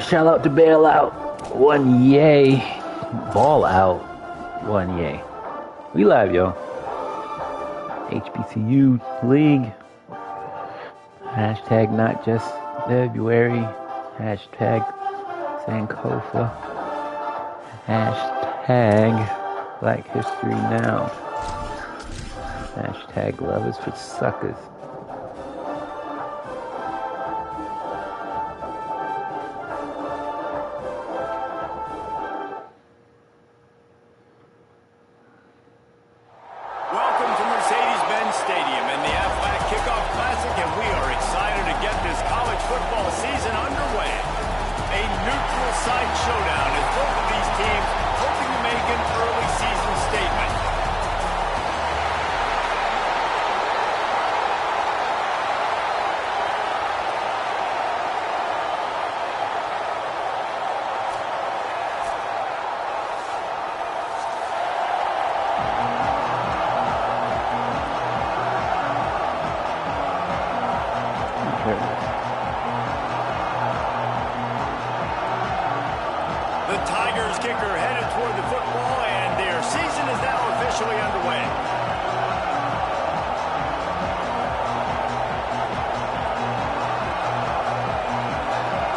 Shout out to Bailout. 1 yay. Ball out. 1 yay. We live, y'all. HBCU League. Hashtag not just February. Hashtag Sankofa. Hashtag Black History Now. Hashtag love is for suckers.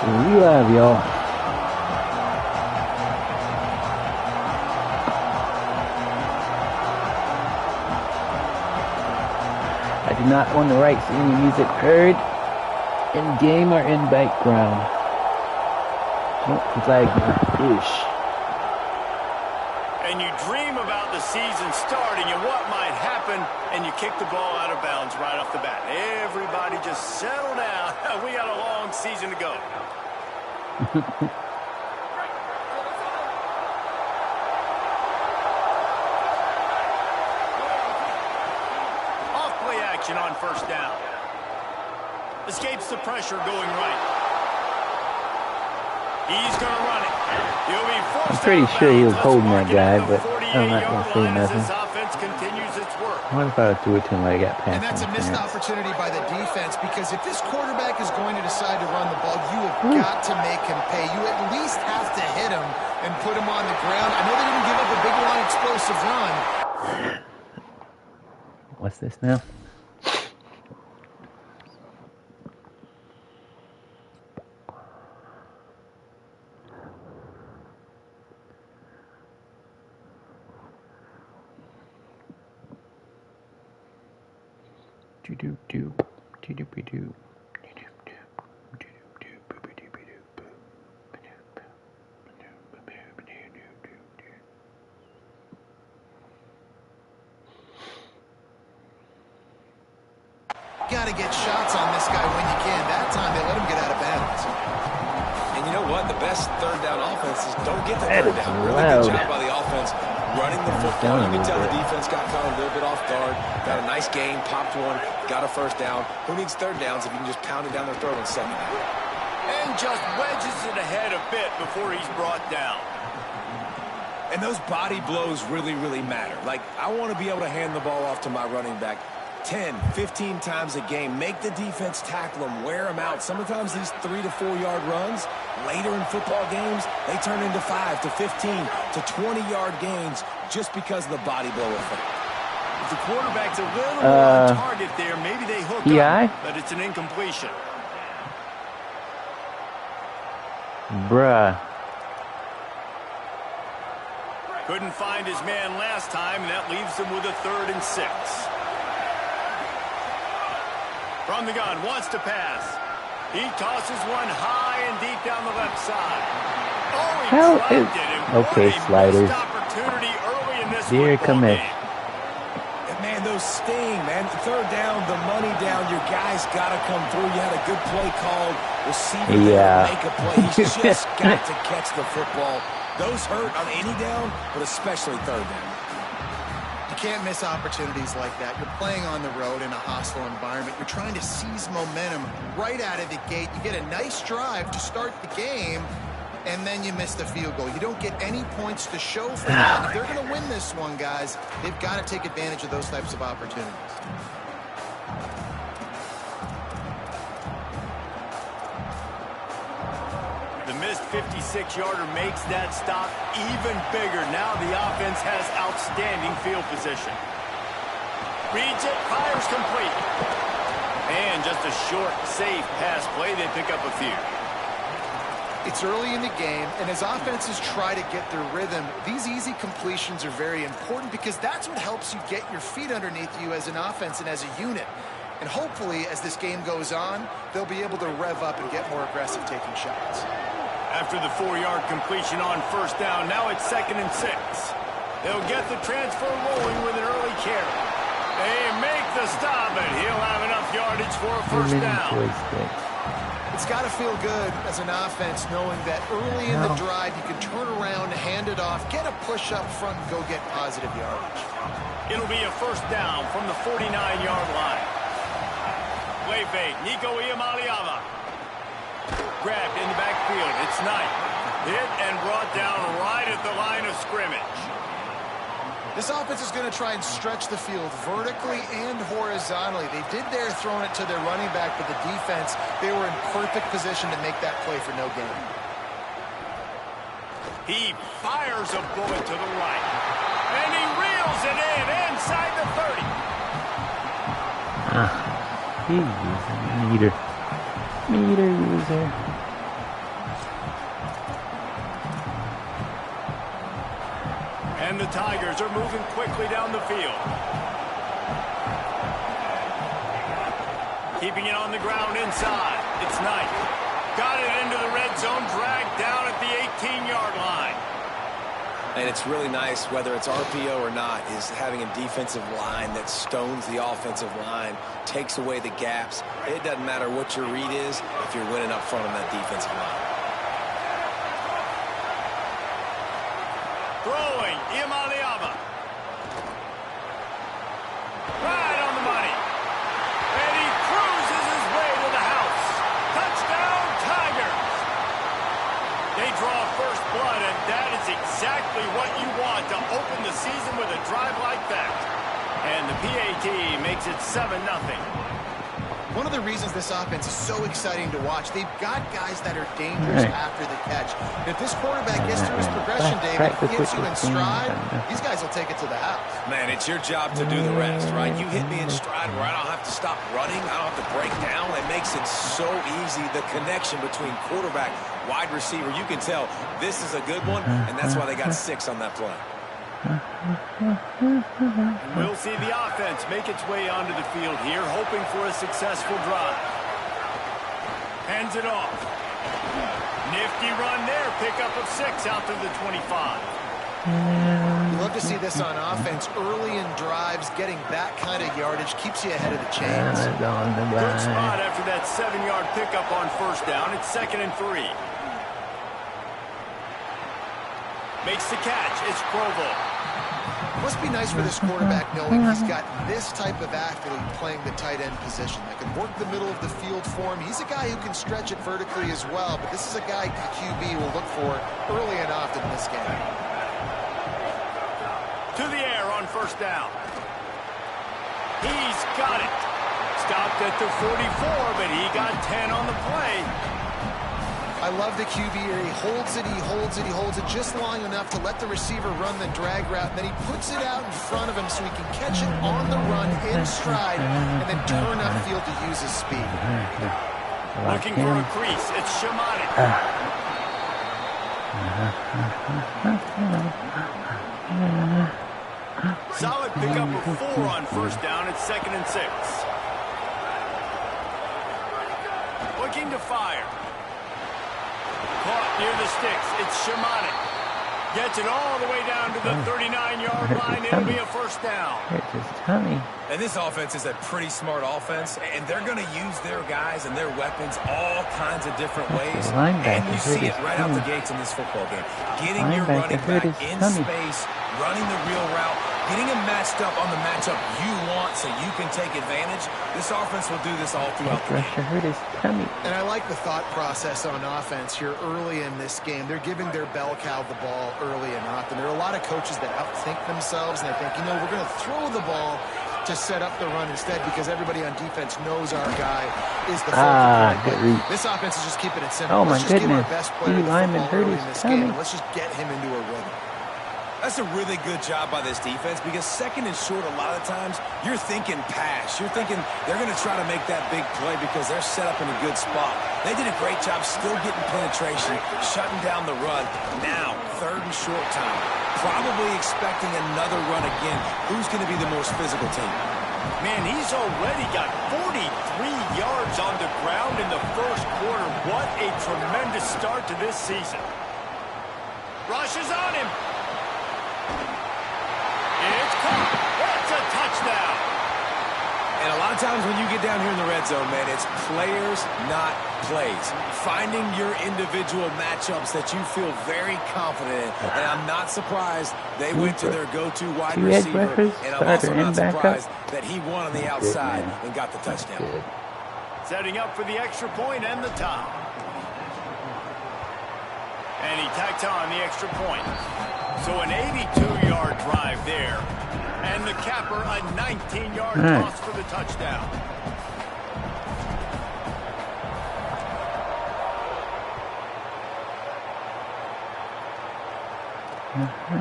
We love y'all. I do not own the rights to any music heard in game or in background. Don't flag my ish. And you dream about the season starting and what might happen, and you kick the ball out of bounds right off the bat. Everybody just settle down. We got a long season to go. Off play action on first down. Escapes the pressure going right. He's going to run it. He'll be forced. I'm pretty sure he was holding that guy, but I'm not going to say nothing. I wonder if I threw it to him when I got past. And that's a missed opportunity by the defense, because if this quarterback is going to decide to run the ball, you have got to make him pay. You at least have to hit him and put him on the ground. I know they didn't give up a big long explosive run. What's this now? Got to get shots on this guy when you can. That time they let him get out of bounds. And you know what? The best third down offenses don't get the third down. Really good job by the offense running the football. You can tell the defense got caught a little bit off guard. Got a nice game, popped one, got a first down. Who needs third downs if you can just pound it down their throat on second down? And just wedges it ahead a bit before he's brought down. And those body blows really, really matter. Like, I want to be able to hand the ball off to my running back 10, 15 times a game. Make the defense tackle them, wear them out. Sometimes these 3 to 4 yard runs, later in football games, they turn into 5 to 15 to 20 yard gains just because of the body blow effect. If the quarterback's a little more on target there, maybe they hook up, but it's an incompletion. Bruh. Couldn't find his man last time, and that leaves him with a 3rd and 6. From the gun, wants to pass. He tosses one high and deep down the left side. Oh, he dropped it. Okay, sliders. Dear commit. Man, those sting, man. Third down, the money down. Your guys got to come through. You had a good play called. Receiver make a play. He's just got to catch the football. Those hurt on any down, but especially third down. You can't miss opportunities like that. You're playing on the road in a hostile environment. You're trying to seize momentum right out of the gate. You get a nice drive to start the game, and then you miss the field goal. You don't get any points to show for that. If they're going to win this one, guys, they've got to take advantage of those types of opportunities. The missed 56-yarder makes that stop even bigger. Now the offense has outstanding field position. Reads it, fires complete. And just a short, safe pass play. They pick up a few. It's early in the game, and as offenses try to get their rhythm, these easy completions are very important because that's what helps you get your feet underneath you as an offense and as a unit. And hopefully, as this game goes on, they'll be able to rev up and get more aggressive taking shots. After the 4-yard completion on first down, now it's 2nd and 6. They'll get the transfer rolling with an early carry. They make the stop, and he'll have enough yardage for a first down. It's got to feel good as an offense knowing that early in the drive you can turn around, hand it off, get a push up front, and go get positive yardage. It'll be a first down from the 49-yard line. Play fake, Nico Iamaleava. Grabbed in the backfield, it's Knight. Hit and brought down right at the line of scrimmage. This offense is going to try and stretch the field vertically and horizontally. They did their throwing it to their running back, but the defense, they were in perfect position to make that play for no gain. He fires a bullet to the right. And he reels it in inside the 30. He's a meter. Meter user. And the Tigers are moving quickly down the field. Keeping it on the ground inside. It's Knight. Got it into the red zone, dragged down at the 18-yard line. And it's really nice, whether it's RPO or not, is having a defensive line that stones the offensive line, takes away the gaps. It doesn't matter what your read is if you're winning up front on that defensive line. Throwing, Iamaleava. Right on the money. And he cruises his way to the house. Touchdown, Tigers. They draw first blood, and that is exactly what you want to open the season with a drive like that. And the PAT makes it 7-0. One of the reasons this offense is so exciting to watch, they've got guys that are dangerous after the catch. And if this quarterback gets through his progression, David, gets you in stride, these guys will take it to the house. Man, it's your job to do the rest, right? You hit me in stride where I don't have to stop running. I don't have to break down. It makes it so easy. The connection between quarterback, wide receiver, you can tell this is a good one, and that's why they got 6 on that play. We'll see the offense make its way onto the field here, hoping for a successful drive. Hands it off. Nifty run there. Pickup of 6 out to the 25. You love to see this on offense. Early in drives, getting that kind of yardage keeps you ahead of the chains. Good spot after that 7-yard pickup on first down. It's 2nd and 3. Makes the catch. It's Provo. Must be nice for this quarterback knowing he's got this type of athlete playing the tight end position that can work the middle of the field for him. He's a guy who can stretch it vertically as well, but this is a guy the QB will look for early and often in this game. To the air on first down. He's got it. Stopped at the 44, but he got 10 on the play. I love the QB here. He holds it, he holds it, he holds it just long enough to let the receiver run the drag route. And then he puts it out in front of him so he can catch it on the run in stride and then turn upfield to use his speed. Looking for a crease. It's Shamanic. Solid pickup of 4 on first down. It's 2nd and 6. Looking to fire. Caught near the sticks. It's Shamanic. Gets it all the way down to the 39-yard line. It'll be a first down. And this offense is a pretty smart offense, and they're going to use their guys and their weapons all kinds of different ways. And you see it right out the gates in this football game. Getting your running back in space, running the real route, getting him matched up on the matchup you want so you can take advantage. This offense will do this all throughout the game. And I like the thought process on offense here early in this game. They're giving their bell cow the ball early and often. There are a lot of coaches that outthink themselves, and they think, you know, we're going to throw the ball to set up the run instead because everybody on defense knows our guy is the focal point. Good reach. This offense is just keeping it simple. Oh my Let's just goodness. give our best player the Lyman football hurt early his in this tummy. game, and let's just get him into a rhythm. That's a really good job by this defense because second and short, a lot of times, you're thinking pass. You're thinking they're going to try to make that big play because they're set up in a good spot. They did a great job still getting penetration, shutting down the run. Now, third and short time. Probably expecting another run again. Who's going to be the most physical team? Man, he's already got 43 yards on the ground in the first quarter. What a tremendous start to this season. Rushes on him. It's caught. That's a touchdown. And a lot of times when you get down here in the red zone, man, it's players, not plays. Finding your individual matchups that you feel very confident in. And I'm not surprised they went to their go-to wide receiver. And I'm also not surprised that he won on the outside and got the touchdown. Setting up for the extra point and the tie. And he tacked on the extra point. So an 82-yard drive there. And the capper, a 19-yard toss for the touchdown.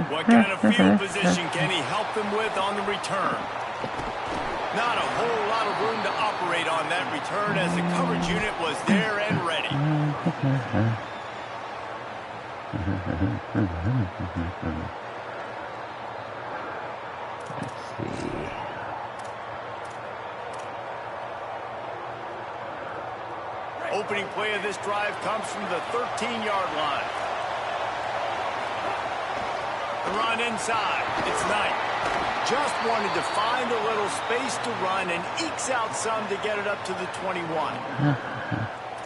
What kind of field position can he help them with on the return? Not a whole lot of room to operate on that return as the coverage unit was there and ready. Let's see. Opening play of this drive comes from the 13-yard line. The run inside. It's Knight. Just wanted to find a little space to run and ekes out some to get it up to the 21.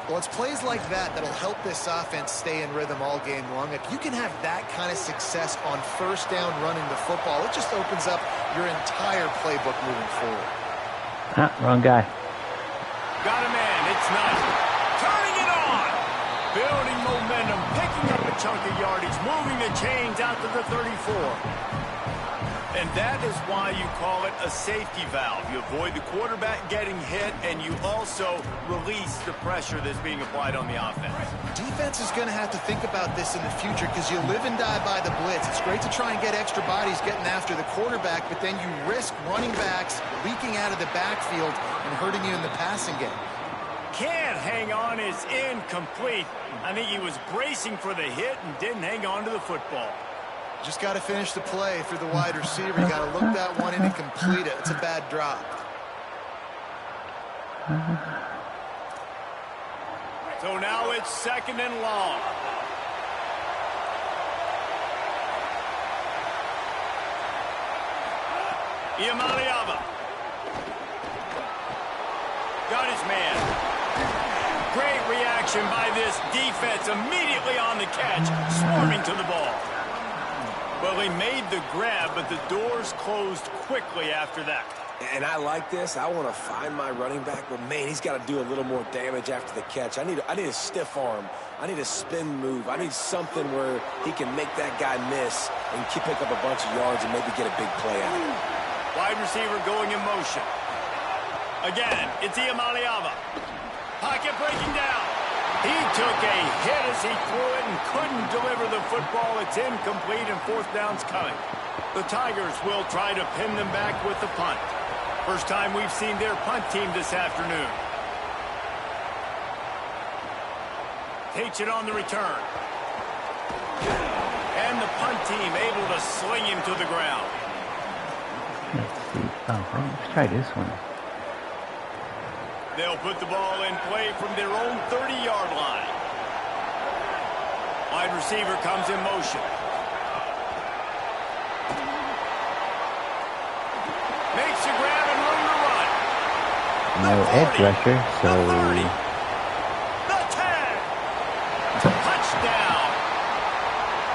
Well, it's plays like that that'll help this offense stay in rhythm all game long. If you can have that kind of success on first down running the football, it just opens up your entire playbook moving forward. Wrong guy. Got a man. It's Knight. Turning it on. Building momentum. Picking up a chunk of yardage. Moving the chains out to the 34. And that is why you call it a safety valve. You avoid the quarterback getting hit, and you also release the pressure that's being applied on the offense. Defense is going to have to think about this in the future because you live and die by the blitz. It's great to try and get extra bodies getting after the quarterback, but then you risk running backs leaking out of the backfield and hurting you in the passing game. Can't hang on is incomplete. I think he was bracing for the hit and didn't hang on to the football. Just got to finish the play for the wide receiver. You got to look that one in and complete it. It's a bad drop. So now it's second and long. Iamaliava. Got his man. Great reaction by this defense. Immediately on the catch. Swarming to the ball. Well, he made the grab, but the doors closed quickly after that. And I like this. I want to find my running back, but, man, he's got to do a little more damage after the catch. I need a stiff arm. I need a spin move. I need something where he can make that guy miss and pick up a bunch of yards and maybe get a big play out of it. Wide receiver going in motion. Again, it's Iamaliava. Pocket breaking down. He took a hit as he threw it and couldn't deliver the football. It's incomplete and fourth down's coming. The Tigers will try to pin them back with the punt. First time we've seen their punt team this afternoon. Takes it on the return. And the punt team able to sling him to the ground. Let's see. Let's try this one. They'll put the ball in play from their own 30-yard line. Wide receiver comes in motion. Makes the grab and room to run. No edge rusher, so... The 30. The 10. Touchdown.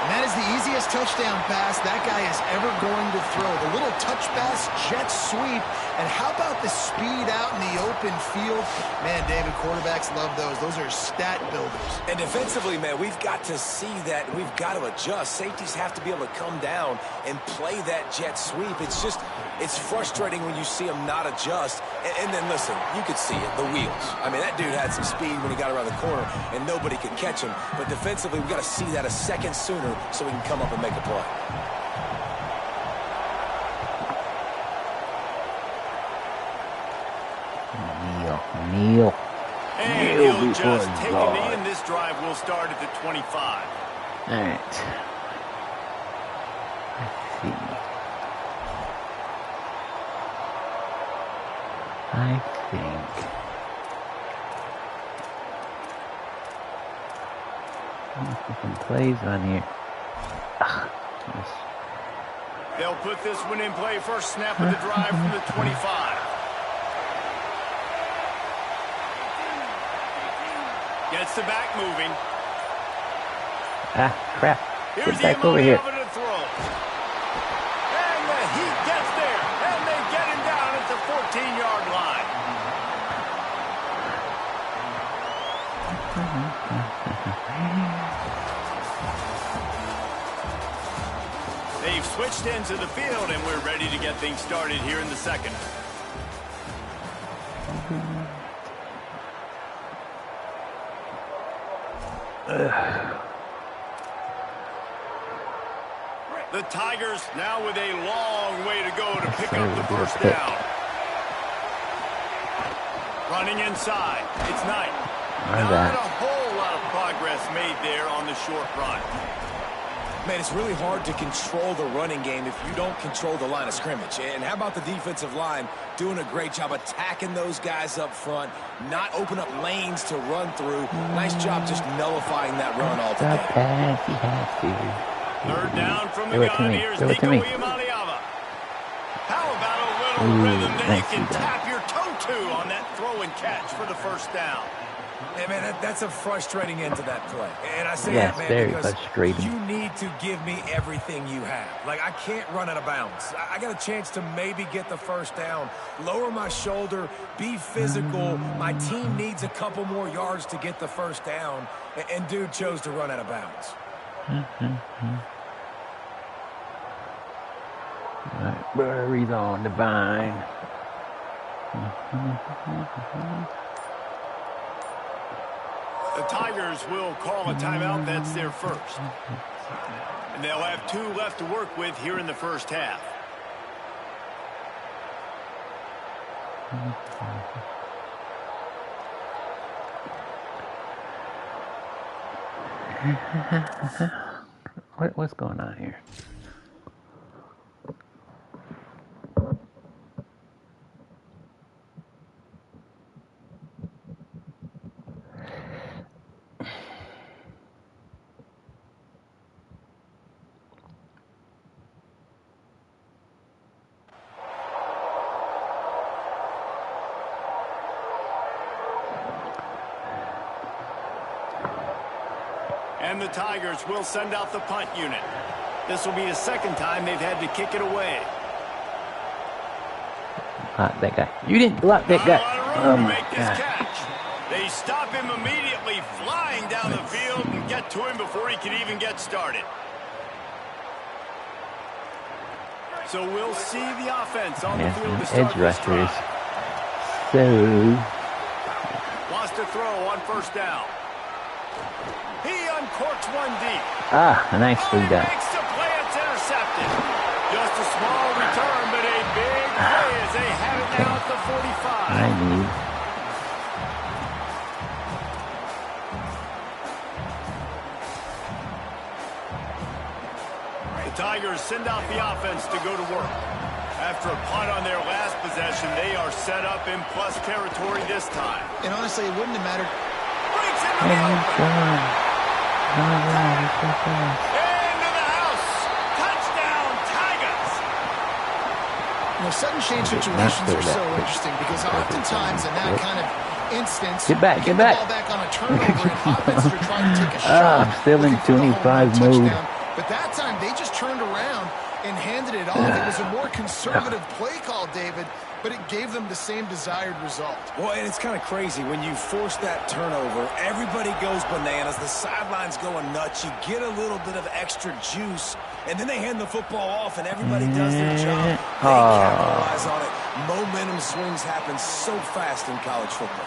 And that is has the easiest touchdown pass that guy is ever going to throw. The little touch pass, jet sweep. And how about the speed out in the open field? Man, David, quarterbacks love those. Those are stat builders. And defensively, man, we've got to see that. We've got to adjust. Safeties have to be able to come down and play that jet sweep. It's frustrating when you see them not adjust. And then, listen, you could see it, the wheels. I mean, that dude had some speed when he got around the corner, and nobody could catch him. But defensively, we've got to see that a second sooner so we can come up and make a play. Neal. And he'll just take a knee, and this drive will start at the 25. All right. Let's see. I think. Some plays on here. They'll put this one in play. First snap of the drive from the 25. Gets the back moving. Ah, crap. Here's Get back over here. To throw. And the heat gets there. And they get him down at the 14-yard line. They've switched into the field, and we're ready to get things started here in the second. The Tigers now with a long way to go to pick up the first down. Running inside. It's Knight. Not a whole lot of progress made there on the short run. Man, it's really hard to control the running game if you don't control the line of scrimmage. And how about the defensive line doing a great job attacking those guys up front, not open up lanes to run through. Nice job just nullifying that run altogether. Third down from the gun. Here's Nico Iamaleava. How about a little rhythm that you can tap your toe to on that throw and catch for the first down? Hey, man, that's a frustrating end to that play. And I say that, man, because frustrating. You need to give me everything you have. Like, I can't run out of bounds. I got a chance to maybe get the first down, lower my shoulder, be physical. My team needs a couple more yards to get the first down, and dude chose to run out of bounds. Berries on the vine. The Tigers will call a timeout. That's their first. And they'll have 2 left to work with here in the first half. What's going on here? And the Tigers will send out the punt unit. This will be the second time they've had to kick it away. That guy. You didn't block that guy. Oh my God. They stop him immediately, flying down the field and get to him before he can even get started. So we'll see the offense on the field to start this drive. So Wants to throw on first down. He uncorks one deep. Nicely done. Makes the play. It's intercepted. Just a small return, but a big play as they have it now at the 45. The Tigers send out the offense to go to work. After a punt on their last possession, they are set up in plus territory this time. And honestly, it wouldn't have mattered. Breaks into the open. Into the house. Touchdown, Tigers. You know, sudden change situations are so interesting because oftentimes in that kind of instance, get back. Ball back on a turnover and offenses are trying to take a shot. I'm still in 25 mode. But that time, they just turned around and handed it off. It was a more conservative play call, David, but it gave them the same desired result. Well, and it's kind of crazy. When you force that turnover, everybody goes bananas. The sidelines going nuts. You get a little bit of extra juice, and then they hand the football off, and everybody does their job. They capitalize on it. Momentum swings happen so fast in college football.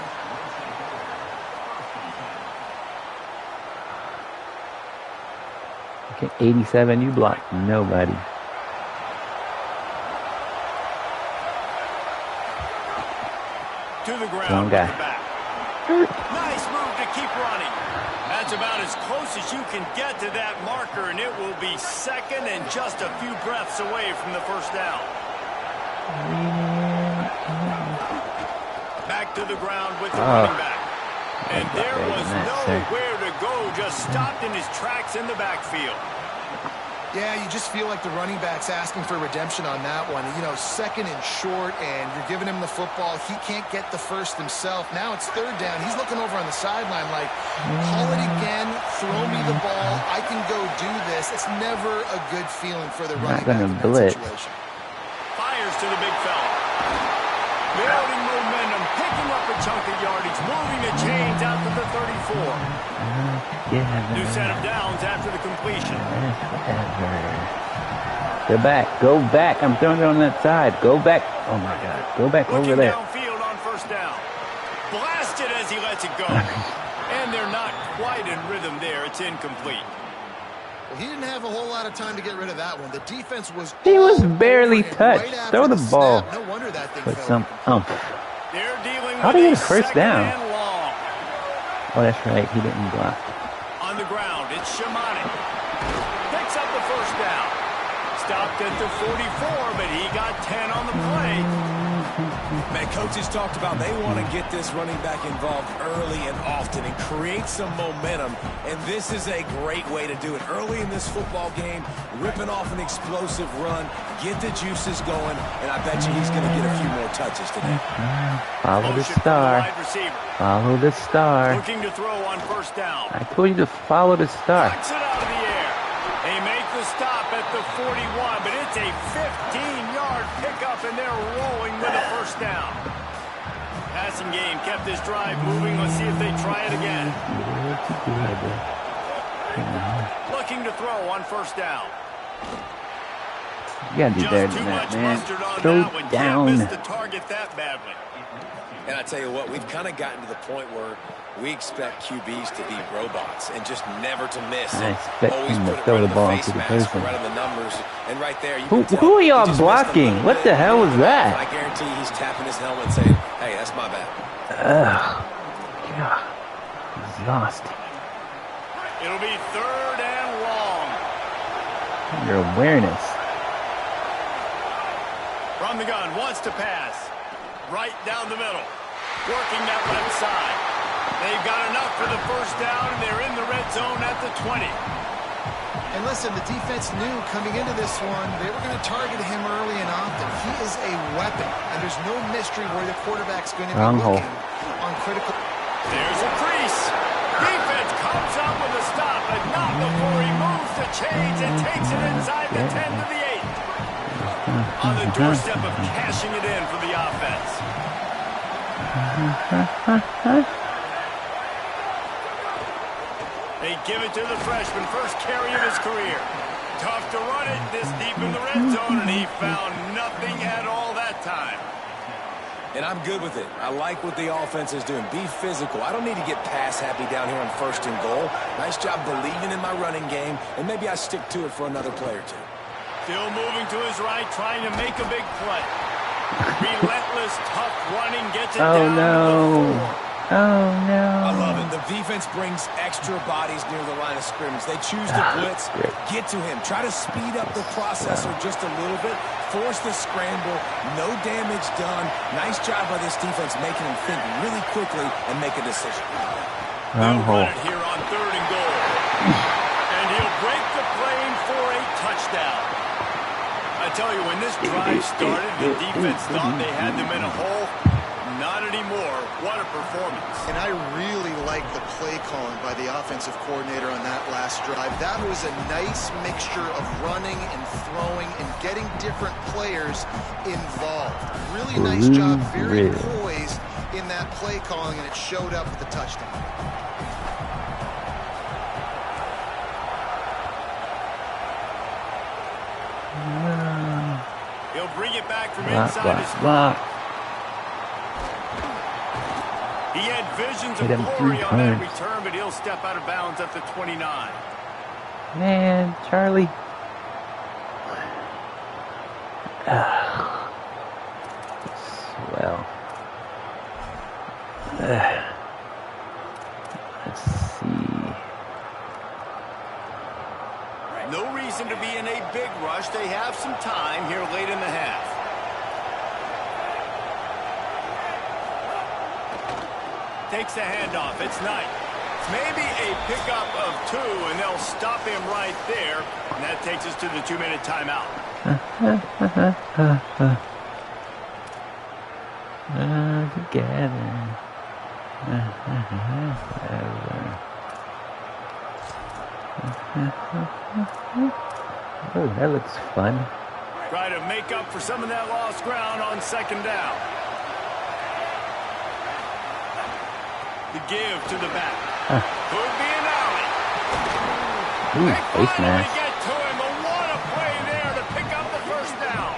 Okay, 87, you blocked nobody. To the ground with the back. Nice move to keep running. That's about as close as you can get to that marker, and it will be second and just a few breaths away from the first down. Back to the ground with the running back. And there was nowhere to go, just stopped in his tracks in the backfield. Yeah, you just feel like the running back's asking for redemption on that one. You know, second and short, and you're giving him the football. He can't get the first himself. Now it's third down. He's looking over on the sideline like, call it again, throw me the ball, I can go do this. It's never a good feeling for the running back in that situation. Fires to the big fella. Building momentum, picking up a chunk of yardage, moving the chains out to the 34. New set of downs after the completion. Go back. Go back. I'm throwing it on that side. Go back. Oh, my God. Go back over there. Downfield on first down. Blasted as he lets it go. And they're not quite in rhythm there. It's incomplete. Well, he didn't have a whole lot of time to get rid of that one. The defense was barely touched. Right Throw the ball. No wonder that thing with fell. some umph. They're dealing How with did he a get a first down? Long. Oh, that's right. He didn't block. On the ground, it's Shamani. Picks up the first down. Stopped at the 44, but he got 10 on the play. Man, coaches talked about they want to get this running back involved early and often and create some momentum, and this is a great way to do it. Early in this football game, ripping off an explosive run, get the juices going, and I bet you he's going to get a few more touches today. Follow the star. Follow the star. Looking to throw on first down. I told you to follow the star. Knocks it out of the air. They make the stop at the 41, but it's a 15-yard pickup, and they're rolling with a first down. Passing game kept this drive moving. Let's see if they try it again. Looking to throw on first down. You gotta do better than that, man. Throw down. Can't miss the target that badly. And I tell you what, we've kind of gotten to the point where we expect QBs to be robots and just never to miss. I expect always him put to it throw right the on ball face to the mask, person. right on the numbers, and right there you Who can tell are he y'all just missed a blocking? little What bit. the hell was that? I guarantee he's tapping his helmet saying, hey, that's my bad. Ugh. God. Exhausting. It'll be third and long. Your awareness. From the gun, wants to pass. Right down the middle. Working that left side. They've got enough for the first down, and they're in the red zone at the 20. And listen, the defense knew coming into this one, they were going to target him early and often. He is a weapon, and there's no mystery where the quarterback's going to be looking on critical. There's a crease. Defense comes up with a stop, but not before he moves the chains and takes it inside the 10 to the 8. On the doorstep of cashing it in for the offense. They give it to the freshman, first carry of his career. Tough to run it this deep in the red zone, and he found nothing at all that time. And I'm good with it. I like what the offense is doing. Be physical. I don't need to get pass happy down here on first and goal. Nice job believing in my running game, and maybe I stick to it for another play or two. Still moving to his right, trying to make a big play. Relentless, tough running, gets it down. Oh, no. I love it. The defense brings extra bodies near the line of scrimmage. They choose to blitz, get to him, try to speed up the processor just a little bit, force the scramble, no damage done. Nice job by this defense making him think really quickly and make a decision. Wrong hole. Here on third and goal. And he'll break the plane for a touchdown. I tell you, when this drive started, the defense thought they had them in a hole. Not anymore. What a performance. And I really like the play calling by the offensive coordinator on that last drive. That was a nice mixture of running and throwing and getting different players involved. Really nice job, very poised in that play calling, and it showed up with the touchdown. He'll bring it back from inside his spot. He had visions of glory on that return, but he'll step out of bounds at the 29. Man, Charlie. Well. Let's see. No reason to be in a big rush. They have some time here late in the half. Takes the handoff. It's Knight. Maybe a pickup of 2, and they'll stop him right there. And that takes us to the 2-minute timeout. Together. Oh, that looks fun. Try to make up for some of that lost ground on second down. The give to the back. Could be an alley. Ooh, they face finally mask. get to him, but what a play there to pick up the first down.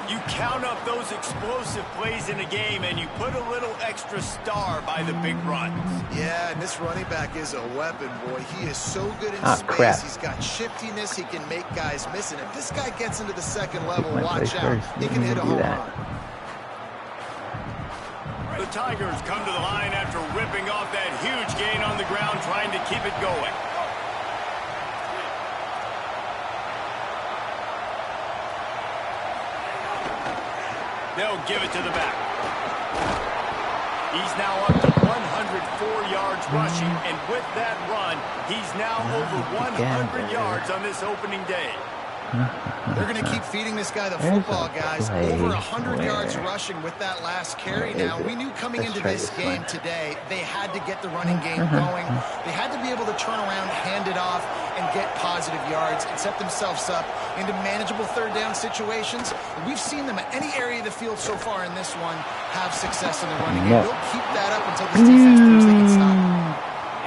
You count up those explosive plays in a game, and you put a little extra star by the big runs. Yeah, and this running back is a weapon, boy. He is so good in space. Crap. He's got shiftiness. He can make guys miss. And if this guy gets into the second level, watch out. He can hit a home run. The Tigers come to the line after ripping off that huge gain on the ground, trying to keep it going. They'll give it to the back. He's now up to 104 yards rushing, and with that run, he's now over 100 yards on this opening day. They're going to keep feeding this guy the football, guys. Over 100 yards rushing with that last carry now. We knew coming into this game today, they had to get the running game going. They had to be able to turn around, hand it off, and get positive yards and set themselves up into manageable third down situations. We've seen them at any area of the field so far in this one have success in the running game. They'll keep that up until this defense proves they can stop them.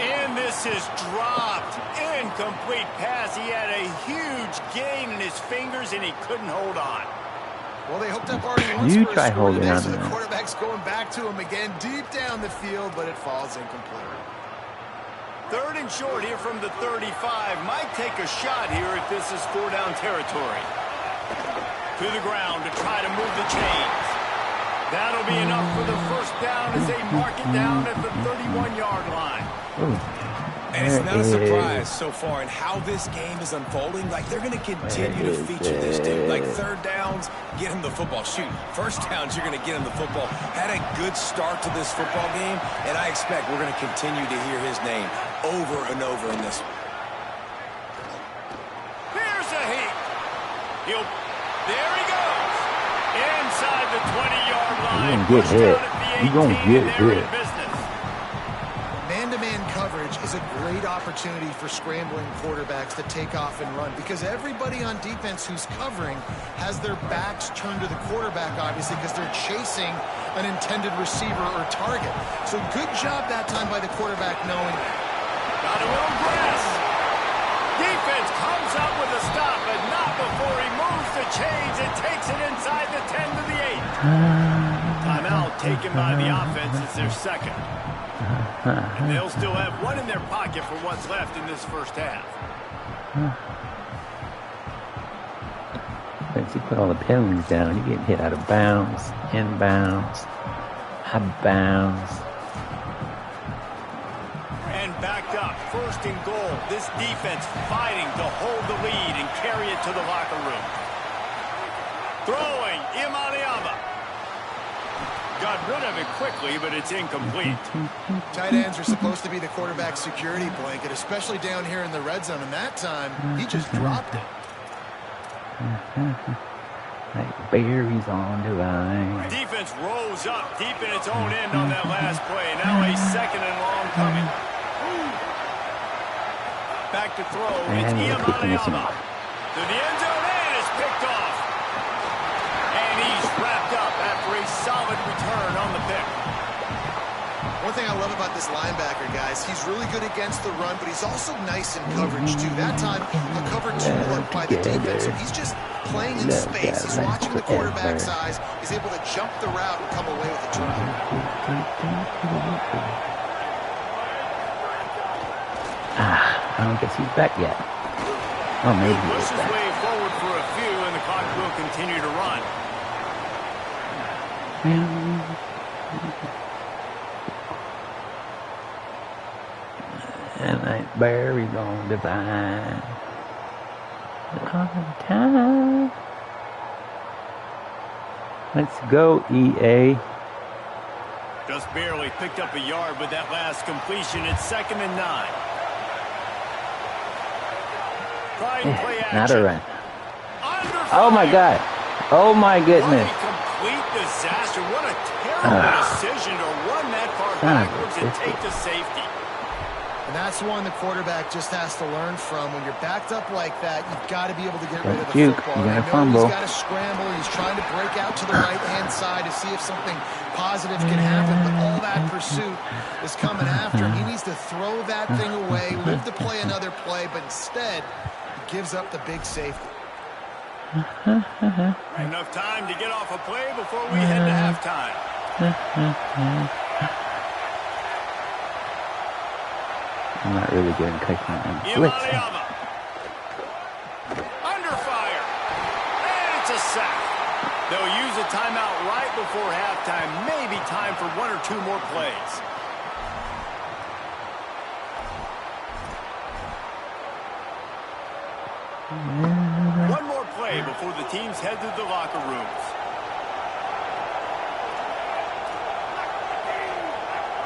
And this is dropped. Incomplete pass. He had a huge gain in his fingers, and he couldn't hold on. Well, they hooked up already once You for try a score holding today, on so to the that. quarterback's going back to him again deep down the field, but it falls incomplete. Third and short here from the 35. Might take a shot here if this is 4-down territory. To the ground to try to move the chains. That'll be enough for the first down as they mark it down at the 31-yard line. Ooh. And it's not a surprise so far in how this game is unfolding. Like, they're going to continue to feature this dude. Like, third downs, get him the football. Shoot, first downs, you're going to get him the football. Had a good start to this football game, and I expect we're going to continue to hear his name over and over in this one. Here's a heat. There he goes. Inside the 20-yard line. You're going to get hit. You're going to get hit. Man-to-man coverage is a great opportunity for scrambling quarterbacks to take off and run, because everybody on defense who's covering has their backs turned to the quarterback, obviously, because they're chasing an intended receiver or target. So good job that time by the quarterback knowing. Got a little grass. Defense comes up with a stop, but not before he moves the chains and takes it inside the 10 to the 8. Timeout taken by the offense. It's their second. And they'll still have one in their pocket for what's left in this first half. Once you put all the penalties down, you get hit out of bounds, inbounds, out of bounds. And backed up, first and goal. This defense fighting to hold the lead and carry it to the locker room. Throwing, Imaliava. Got rid of it quickly, but it's incomplete. Tight ends are supposed to be the quarterback's security blanket, especially down here in the red zone. And that time, he just dropped it. Like berries on the vine. Defense rose up deep in its own end on that last play. Now a 2nd and long coming. Back to throw. It's Iamaleava. To the end zone, and it's picked off. And he's wrapped up after a solid return on the pick. One thing I love about this linebacker, guys, he's really good against the run, but he's also nice in coverage, too. That time, a cover 2 look by the defense, so he's just playing in space. He's watching the quarterback's eyes. He's able to jump the route and come away with a try. I don't guess he's back yet. Oh, maybe he is Pushes back. way forward for a few, and the clock will continue to run. And like berries on the vine. All the time. Let's go, EA. Just barely picked up a yard with that last completion. It's 2nd and 9. Try and play action. Not a run. Under Oh my fire. God. Oh my What goodness. a complete disaster. What a terrible decision to run that far backwards and take to safety. And that's one the quarterback just has to learn from. When you're backed up like that, you've got to be able to get rid of the Juke. football. You're I gonna know fumble. he's got to scramble. He's trying to break out to the right-hand side to see if something positive can happen. But all that pursuit is coming after him. He needs to throw that thing away, live to play another play, but instead he gives up the big safety. Enough time to get off a play before we head to halftime. I'm not really good at cutting on blitzing. Iamaleava. Under fire. And it's a sack. They'll use a timeout right before halftime. Maybe time for 1 or 2 more plays. One more play before the teams head to the locker rooms.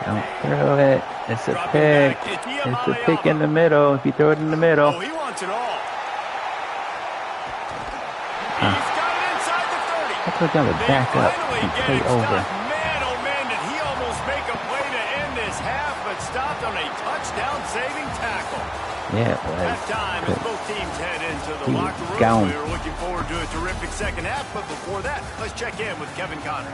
Don't throw it. It's a Drop it pick. back. It's It's a Iamaleava. pick in the middle. If you throw it in the middle. Oh, he wants it all. He's got it inside the 30. I told them to They back up finally and get play it over. stopped. Man, oh man, did he almost make a play to end this half, but stopped on a touchdown-saving tackle. Yeah, it was. Halftime as both teams head into the He was locker room. gone. We are looking forward to a terrific second half, but before that, let's check in with Kevin Connors.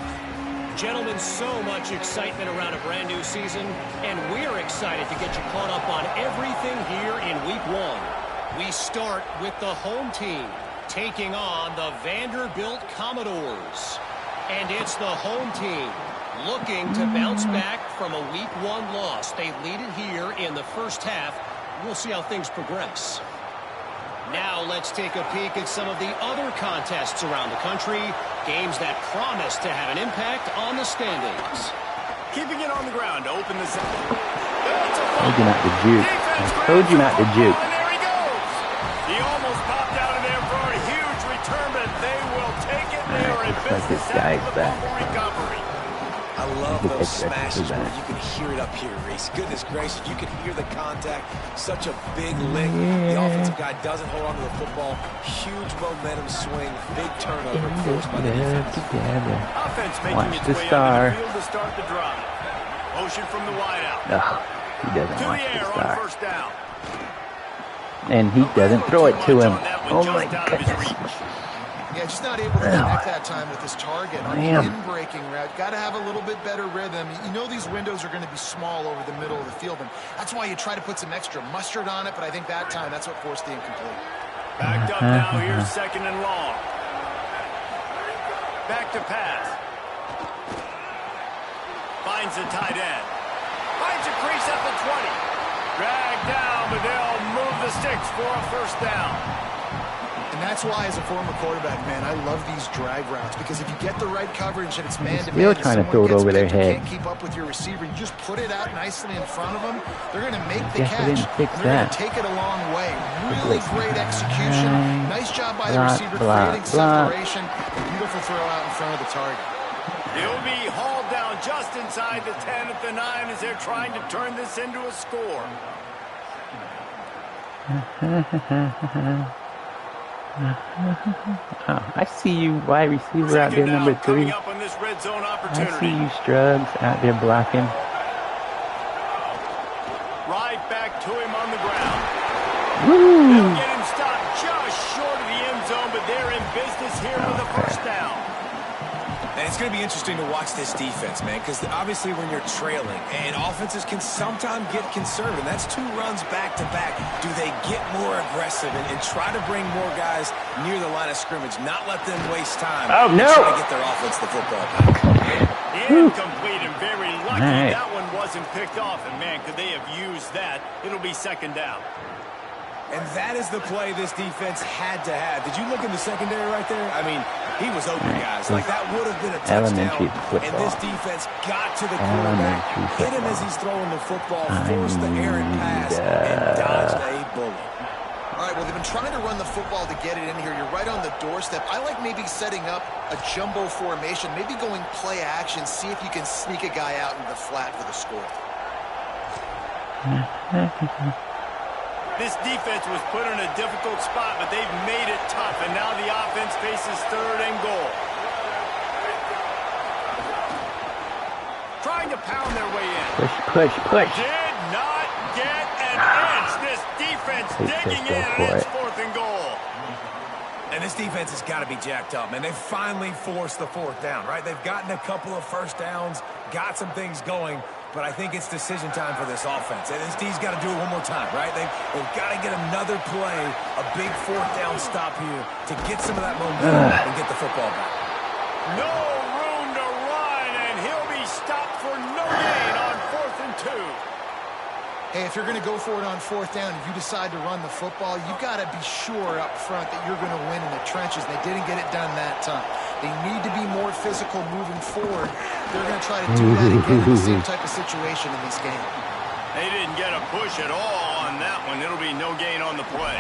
Gentlemen, so much excitement around a brand new season, and we're excited to get you caught up on everything here in Week 1. We start with the home team taking on the Vanderbilt Commodores. And it's the home team looking to bounce back from a Week 1 loss. They lead it here in the first half. We'll see how things progress. Now let's take a peek at some of the other contests around the country, games that promise to have an impact on the standings. Keeping it on the ground to open this up. Told you not to juke. I told you not to juke. And there he goes. He almost popped out of there for a huge return, but they will take it. They are in Looks like business this guy's after the back. fumble recovery. I love those Extra smashes where back. you can hear it up here, Reese. Goodness gracious, you can hear the contact. Such a big lick. The offensive guy doesn't hold on to the football. Huge momentum swing. Big turnover forced by the defense. Together. Offense making Watch its the way star. onto the field to start the drive. Motion from the wideout. Ugh, he doesn't To watch the the air on star. first down. And he doesn't throw it to him. Oh my Just out of his goodness. reach. Yeah, just not able to connect that time with his target on the Man. in-breaking route. Got to have a little bit better rhythm. You know these windows are going to be small over the middle of the field, and that's why you try to put some extra mustard on it, but I think that time that's what forced the incomplete. Backed up now. Here's 2nd and long. Back to pass. Finds the tight end. Finds a crease at the 20. Dragged down, but they'll move the sticks for a first down. And that's why, as a former quarterback, man, I love these drag routes, because if you get the right coverage and it's man-to-man, Still and trying to someone throw it gets over their picked or head. can't keep up with your receiver, you just put it out nicely in front of them. They're going to make the Guess I catch. didn't fix And they're going that. to take it a long way. Really great execution. Nice job by the Block, receiver block, creating block. separation. Beautiful throw out in front of the target. He'll be hauled down just inside the 10 at the 9 as they're trying to turn this into a score. Oh, I see you, wide receiver out there, number 3. Up on this red zone I opportunity. see you, Struggs, out there blocking. Right back to him on the ground. Woo! They'll get him stopped just short of the end zone, but they're in business here with a first down. And it's going to be interesting to watch this defense, man, because obviously when you're trailing, and offenses can sometimes get conservative. That's 2 runs back-to-back. Do they get more aggressive and try to bring more guys near the line of scrimmage, not let them waste time? Oh, no! Try to get their offense the football back. Incomplete and very lucky. Right. That one wasn't picked off, and man, could they have used that? It'll be second down. And that is the play this defense had to have. Did you look in the secondary right there? I mean, he was open, guys. Like, that would have been a touchdown. And this defense got to the quarterback, hit him as he's throwing the football, forced the errant pass, and dodged a bullet. All right, well, they've been trying to run the football to get it in here. You're right on the doorstep. I like maybe setting up a jumbo formation, maybe going play action, see if you can sneak a guy out into the flat for the score. This defense was put in a difficult spot, but they've made it tough, and now the offense faces 3rd and goal. Trying to pound their way in. Push. Did not get an inch. This defense digging in, and it's 4th and goal. And this defense has got to be jacked up, man. They finally forced the 4th down, right? They've gotten a couple of first downs, got some things going, but I think it's decision time for this offense. And this D's got to do it one more time, right? They've got to get another play, a big 4th down stop here to get some of that momentum and get the football back. No room to run, and he'll be stopped for no gain on 4th and 2. Hey, if you're going to go for it on 4th down and you decide to run the football, you've got to be sure up front that you're going to win in the trenches. They didn't get it done that time. They need to be more physical moving forward. They're going to try to do that again in the same type of situation in this game. They didn't get a push at all on that one. It'll be no gain on the play.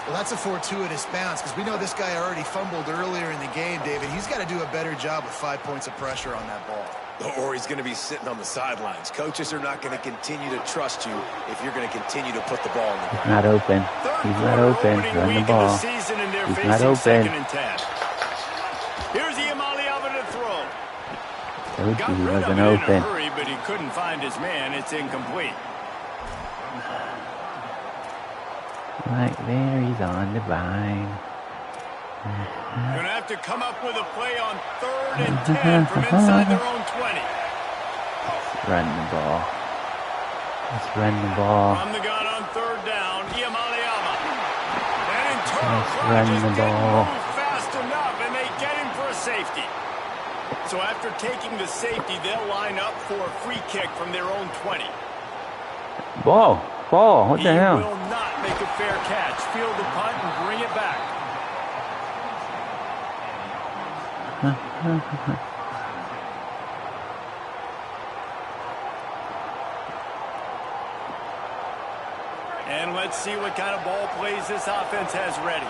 Well, that's a fortuitous bounce because we know this guy already fumbled earlier in the game, David. He's got to do a better job with 5 points of pressure on that ball. Or he's going to be sitting on the sidelines. Coaches are not going to continue to trust you if you're going to continue to put the ball in the ground. Not open. He's not open. Run the ball. He's not open. Here's Iamaleava to throw. Told you he wasn't open. In a hurry, but he couldn't find his man. It's incomplete. Right there, he's on the vine. Going to have to come up with a play on 3rd and 10 from inside their own 20. Let's run the ball. Let's run the ball. From the gun on 3rd down, Iamaleava. And in turn, Let's run the ball. Fast enough, and they get him for a safety. So after taking the safety, they'll line up for a free kick from their own 20. Ball. What the hell? He will not make a fair catch. Field the punt and bring it back. And let's see what kind of ball plays this offense has ready.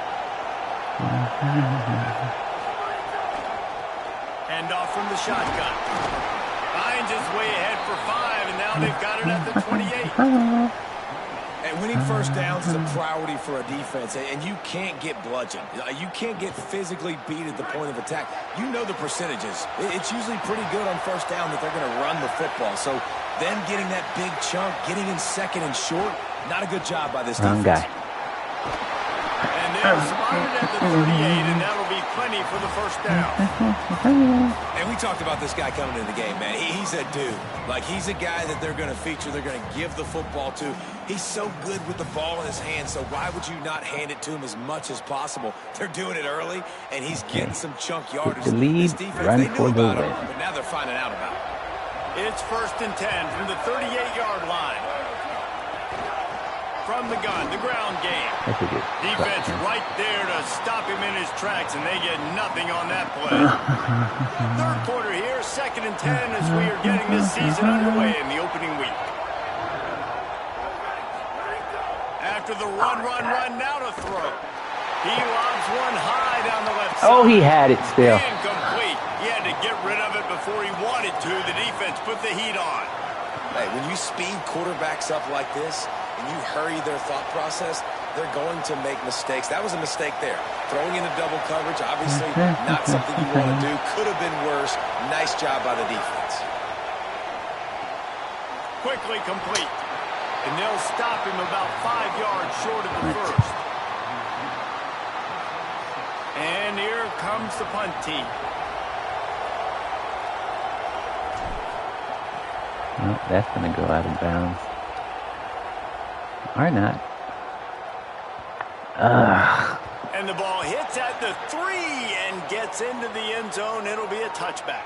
Hand off from the shotgun. Finds his way ahead for 5, and now they've got it at the 28. And winning first downs is a priority for a defense, and you can't get bludgeoned. You can't get physically beat at the point of attack. You know the percentages. It's usually pretty good on first down that they're going to run the football. So them getting that big chunk, getting in 2nd and short, not a good job by this defense. Guy. And they're spotted at the 38, and that'll be plenty for the first down. And we talked about this guy coming into the game, man. He's a dude. Like, he's a guy that they're going to feature, they're going to give the football to. He's so good with the ball in his hand, so why would you not hand it to him as much as possible? They're doing it early, and he's getting some chunk yardage. The lead, this defense, run they knew for the about win. him, but now they're finding out about it. It's 1st and 10 from the 38-yard line. From the gun, the ground game. Defense right there to stop him in his tracks, and they get nothing on that play. 3rd quarter here, 2nd and 10 as we are getting this season underway in the opening week. After the run, now to throw. He lobs one high down the left side. Oh, he had it still. Incomplete. He had to get rid of it before he wanted to. The defense put the heat on. Hey, when you speed quarterbacks up like this and you hurry their thought process, they're going to make mistakes. That was a mistake there. Throwing into double coverage, obviously not something you want to do. Could have been worse. Nice job by the defense. Quickly complete. And they'll stop him about 5 yards short of the first. And here comes the punt team. Well, that's going to go out of bounds. Or not. And the ball hits at the 3 and gets into the end zone. It'll be a touchback.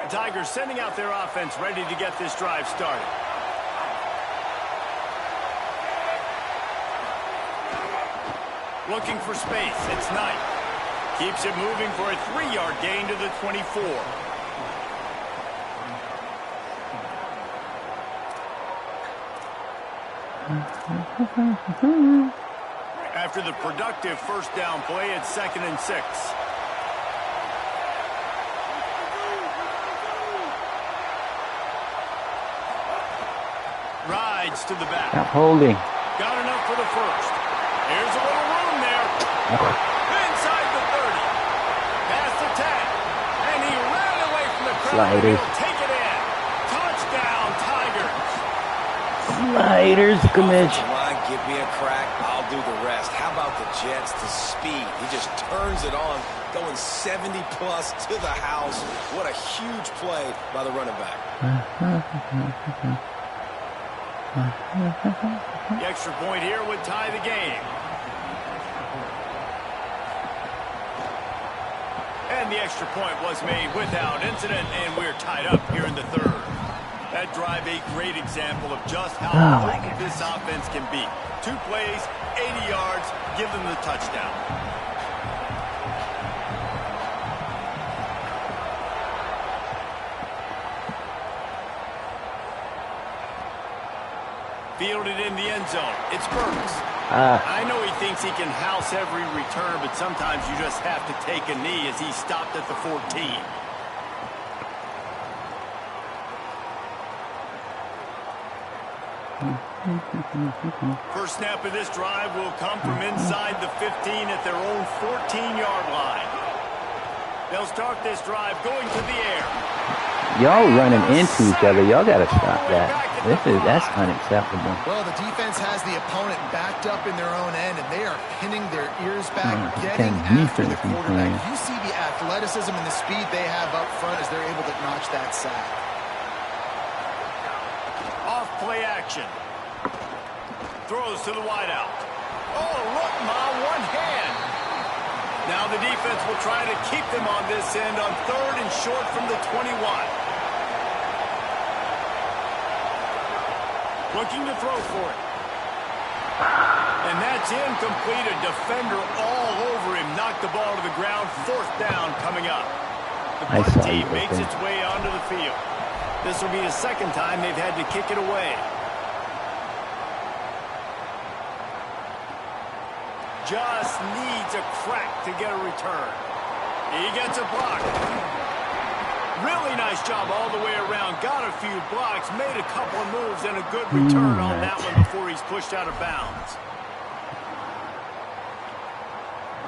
Tigers sending out their offense ready to get this drive started. Looking for space. It's Knight. Keeps it moving for a 3-yard gain to the 24. After the productive first down play, it's 2nd and 6. Rides to the back. Stop holding. Got enough for the first. Here's a little room there. Inside the 30. Past the 10. And he ran away from the crowd. Sliders. He'll take it in. Touchdown, Tigers. Sliders, Commish. Line, give me a crack. I'll do the rest. How about the Jets to speed? He just turns it on, going 70-plus to the house. What a huge play by the running back. The extra point here would tie the game. And the extra point was made without incident, and we're tied up here in the third. That drive, a great example of just how potent this offense can be. 2 plays, 80 yards, give them the touchdown. Fielded in the end zone. It's Burks. I know he thinks he can house every return, but sometimes you just have to take a knee as he stopped at the 14. First snap of this drive will come from inside the 15 at their own 14-yard line. They'll start this drive going to the air. Y'all running into each other. Y'all got to stop that. That's unacceptable. Well, the defense has the opponent backed up in their own end, and they are pinning their ears back, getting after the quarterback. You see the athleticism and the speed they have up front as they're able to notch that sack. Off play action. Throws to the wideout. Oh, look, Ma, one hand. Now the defense will try to keep them on this end on 3rd and short from the 21. Looking to throw for it. And that's incomplete. A defender all over him. Knocked the ball to the ground. 4th down coming up. The punt team makes its way onto the field. This will be the 2nd time they've had to kick it away. Just needs a crack to get a return. He gets a block. Really nice job all the way around. Got a few blocks, made a couple of moves, and a good return on that one before he's pushed out of bounds.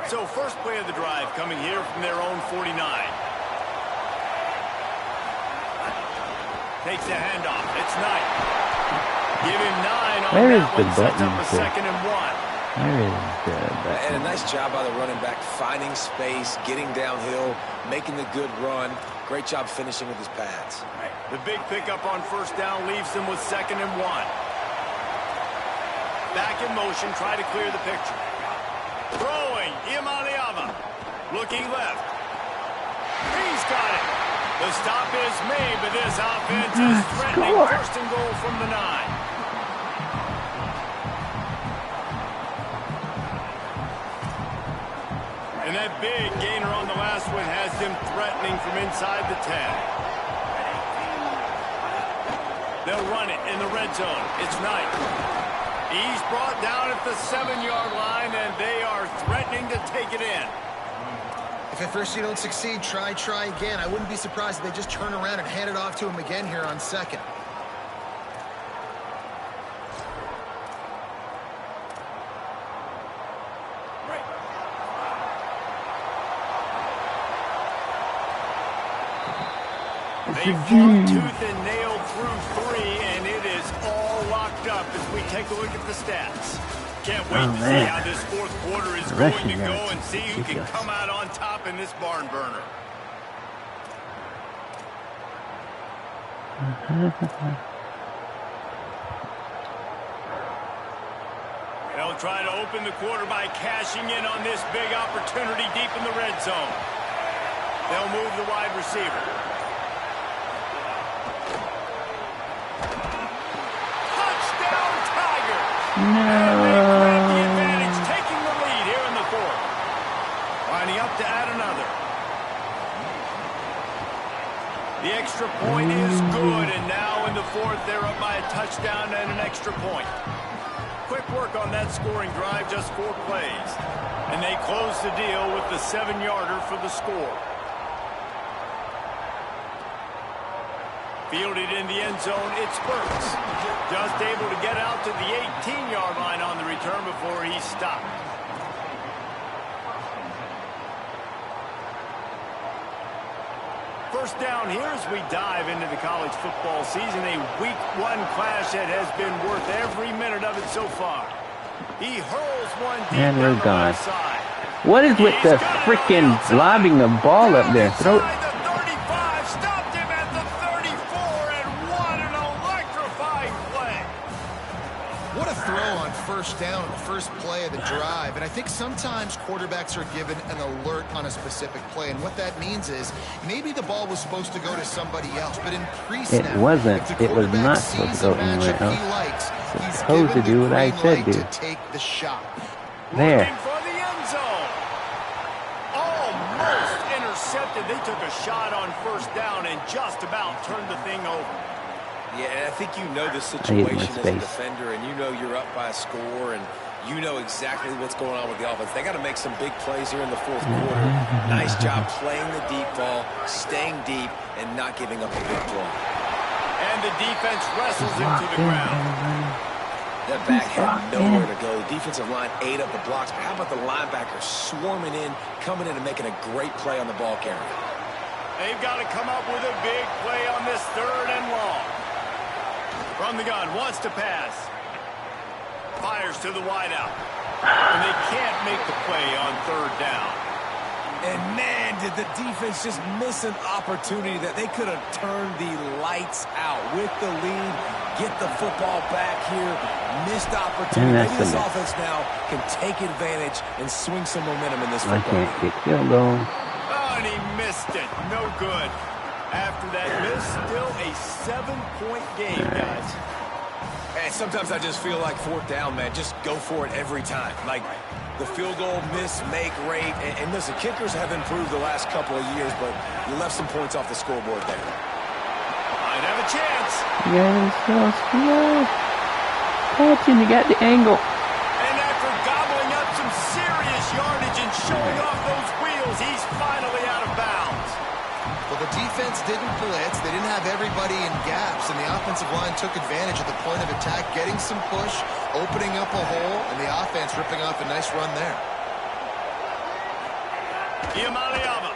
So first play of the drive coming here from their own 49. Takes the handoff. It's Knight. Give him 9 on that one. Sets up a 2nd and 1. Where is the button? And a nice job by the running back, finding space, getting downhill, making the good run. Great job finishing with his pads. The big pickup on first down leaves them with 2nd and 1. Back in motion, try to clear the picture. Throwing, Imaliava. Looking left. He's got it. The stop is made, but this offense is threatening 1st and goal from the 9. And that big gainer on the last one has them threatening from inside the 10. They'll run it in the red zone. It's Knight. He's brought down at the 7-yard line, and they are threatening to take it in. If at first you don't succeed, try again. I wouldn't be surprised if they just turn around and hand it off to him again here on second. They fought tooth and nail through 3, and it is all locked up as we take a look at the stats. Can't wait to see how this fourth quarter is going to go and see who can come out on top in this barn burner. They'll try to open the quarter by cashing in on this big opportunity deep in the red zone. They'll move the wide receiver. No. And they grab the advantage, taking the lead here in the fourth. Lining up to add another. The extra point is good, and now in the fourth, they're up by a touchdown and an extra point. Quick work on that scoring drive, just 4 plays. And they close the deal with the 7-yarder for the score. Fielded in the end zone, it's Burks. Just able to get out to the 18-yard line on the return before he's stopped. First down here as we dive into the college football season. A week 1 clash that has been worth every minute of it so far. He hurls one deep And we're down the gone. right side. What is with the freaking lobbing the ball up there? Throw Inside the 35, stopped him at the 34, and what an electrifying play. What a throw on first down, the first play of the drive. And I think sometimes quarterbacks are given an alert on a specific play. And what that means is maybe the ball was supposed to go to somebody else, but in pre-snap, It wasn't. if the It was quarterback not supposed sees to go a matchup anywhere he likes, he's supposed to given do the what I green said, light dude. to take the shot. There. Looking for the end zone. Almost intercepted. They took a shot on first down and just about turned the thing over. Yeah, I think you know the hate my situation as a space. defender, and you know you're up by a score, and you know exactly what's going on with the offense. They got to make some big plays here in the fourth quarter. Nice job playing the deep ball, staying deep, and not giving up a big play. And the defense wrestles him to the ground. That back had nowhere to go. The defensive line ate up the blocks, but how about the linebackers swarming in, coming in and making a great play on the ball carrier? They've got to come up with a big play on this 3rd and long. From the gun, wants to pass. Fires to the wideout. And they can't make the play on 3rd down. And man, did the defense just miss an opportunity that they could have turned the lights out with the lead, get the football back here, missed opportunity. Maybe this offense now can take advantage and swing some momentum in this I football. can't get field goal. Oh, and he missed it. No good. After that miss, still a 7-point game, guys. And sometimes I just feel like 4th down, man. Just go for it every time. Like the field goal miss, make rate. And listen, kickers have improved the last couple of years, but you left some points off the scoreboard there. Might have a chance. Yeah, it's so slow. Catching, you got the angle. And after gobbling up some serious yardage and showing off those wheels, he's finally out of bounds. Well, the defense didn't blitz. They didn't have everybody in gaps, and the offensive line took advantage of the point of attack, getting some push, opening up a hole, and the offense ripping off a nice run there. Iamaleava.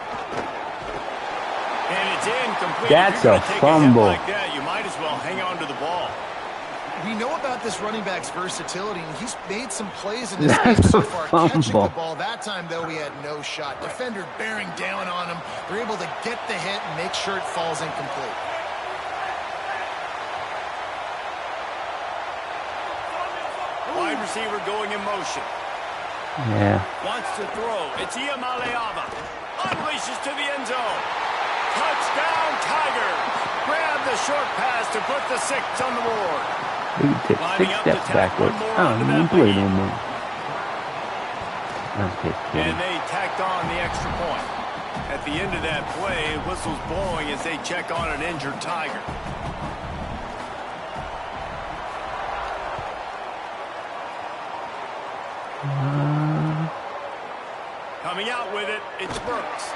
And it's incomplete. That's You're a gonna take fumble. hit like that, you might as well hang on to the ball. We know about this running back's versatility, and he's made some plays in this game That's so a far. fumble. Catching the ball that time, though, he had no shot. Defender bearing down on him. They're able to get the hit and make sure it falls incomplete. Wide receiver going in motion. Yeah. Wants to throw. It's Iamaleava. Unleashes to the end zone. Touchdown, Tigers. Grab the short pass to put the 6 on the board. He took 6 steps backwards. Oh, he played no more. Okay, And they tacked on the extra point. At the end of that play, whistles blowing as they check on an injured Tiger. Coming out out with it. It's Burks.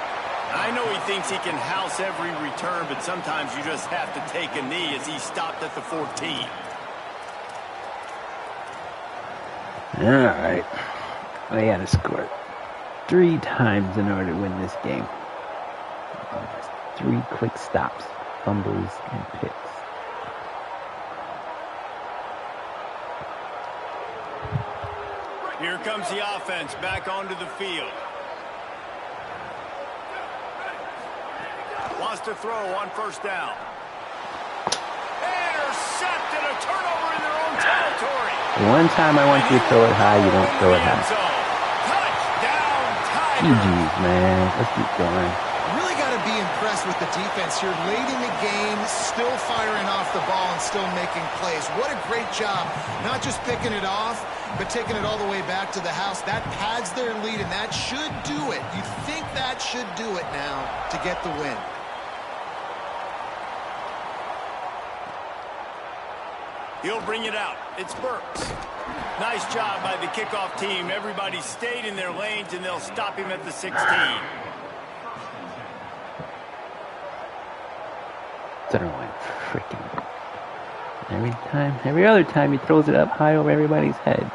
I know he thinks he can house every return, but sometimes you just have to take a knee as he stopped at the 14. All right. We got to score 3 times in order to win this game. 3 quick stops, fumbles, and picks. Here comes the offense back onto the field. Wants to throw on first down. Intercepted, a turnover in their own territory. One time I want you to throw it high, you don't throw it high. Touchdown, Tigers. GG's, man. Let's keep going. Really got to be impressed with the defense here. Late in the game, still firing off the ball and still making plays. What a great job. Not just picking it off, but taking it all the way back to the house. That pads their lead, and that should do it. You think that should do it now to get the win. He'll bring it out. It's Burks. Nice job by the kickoff team. Everybody stayed in their lanes, and they'll stop him at the 16. Freaking every other time he throws it up high over everybody's head.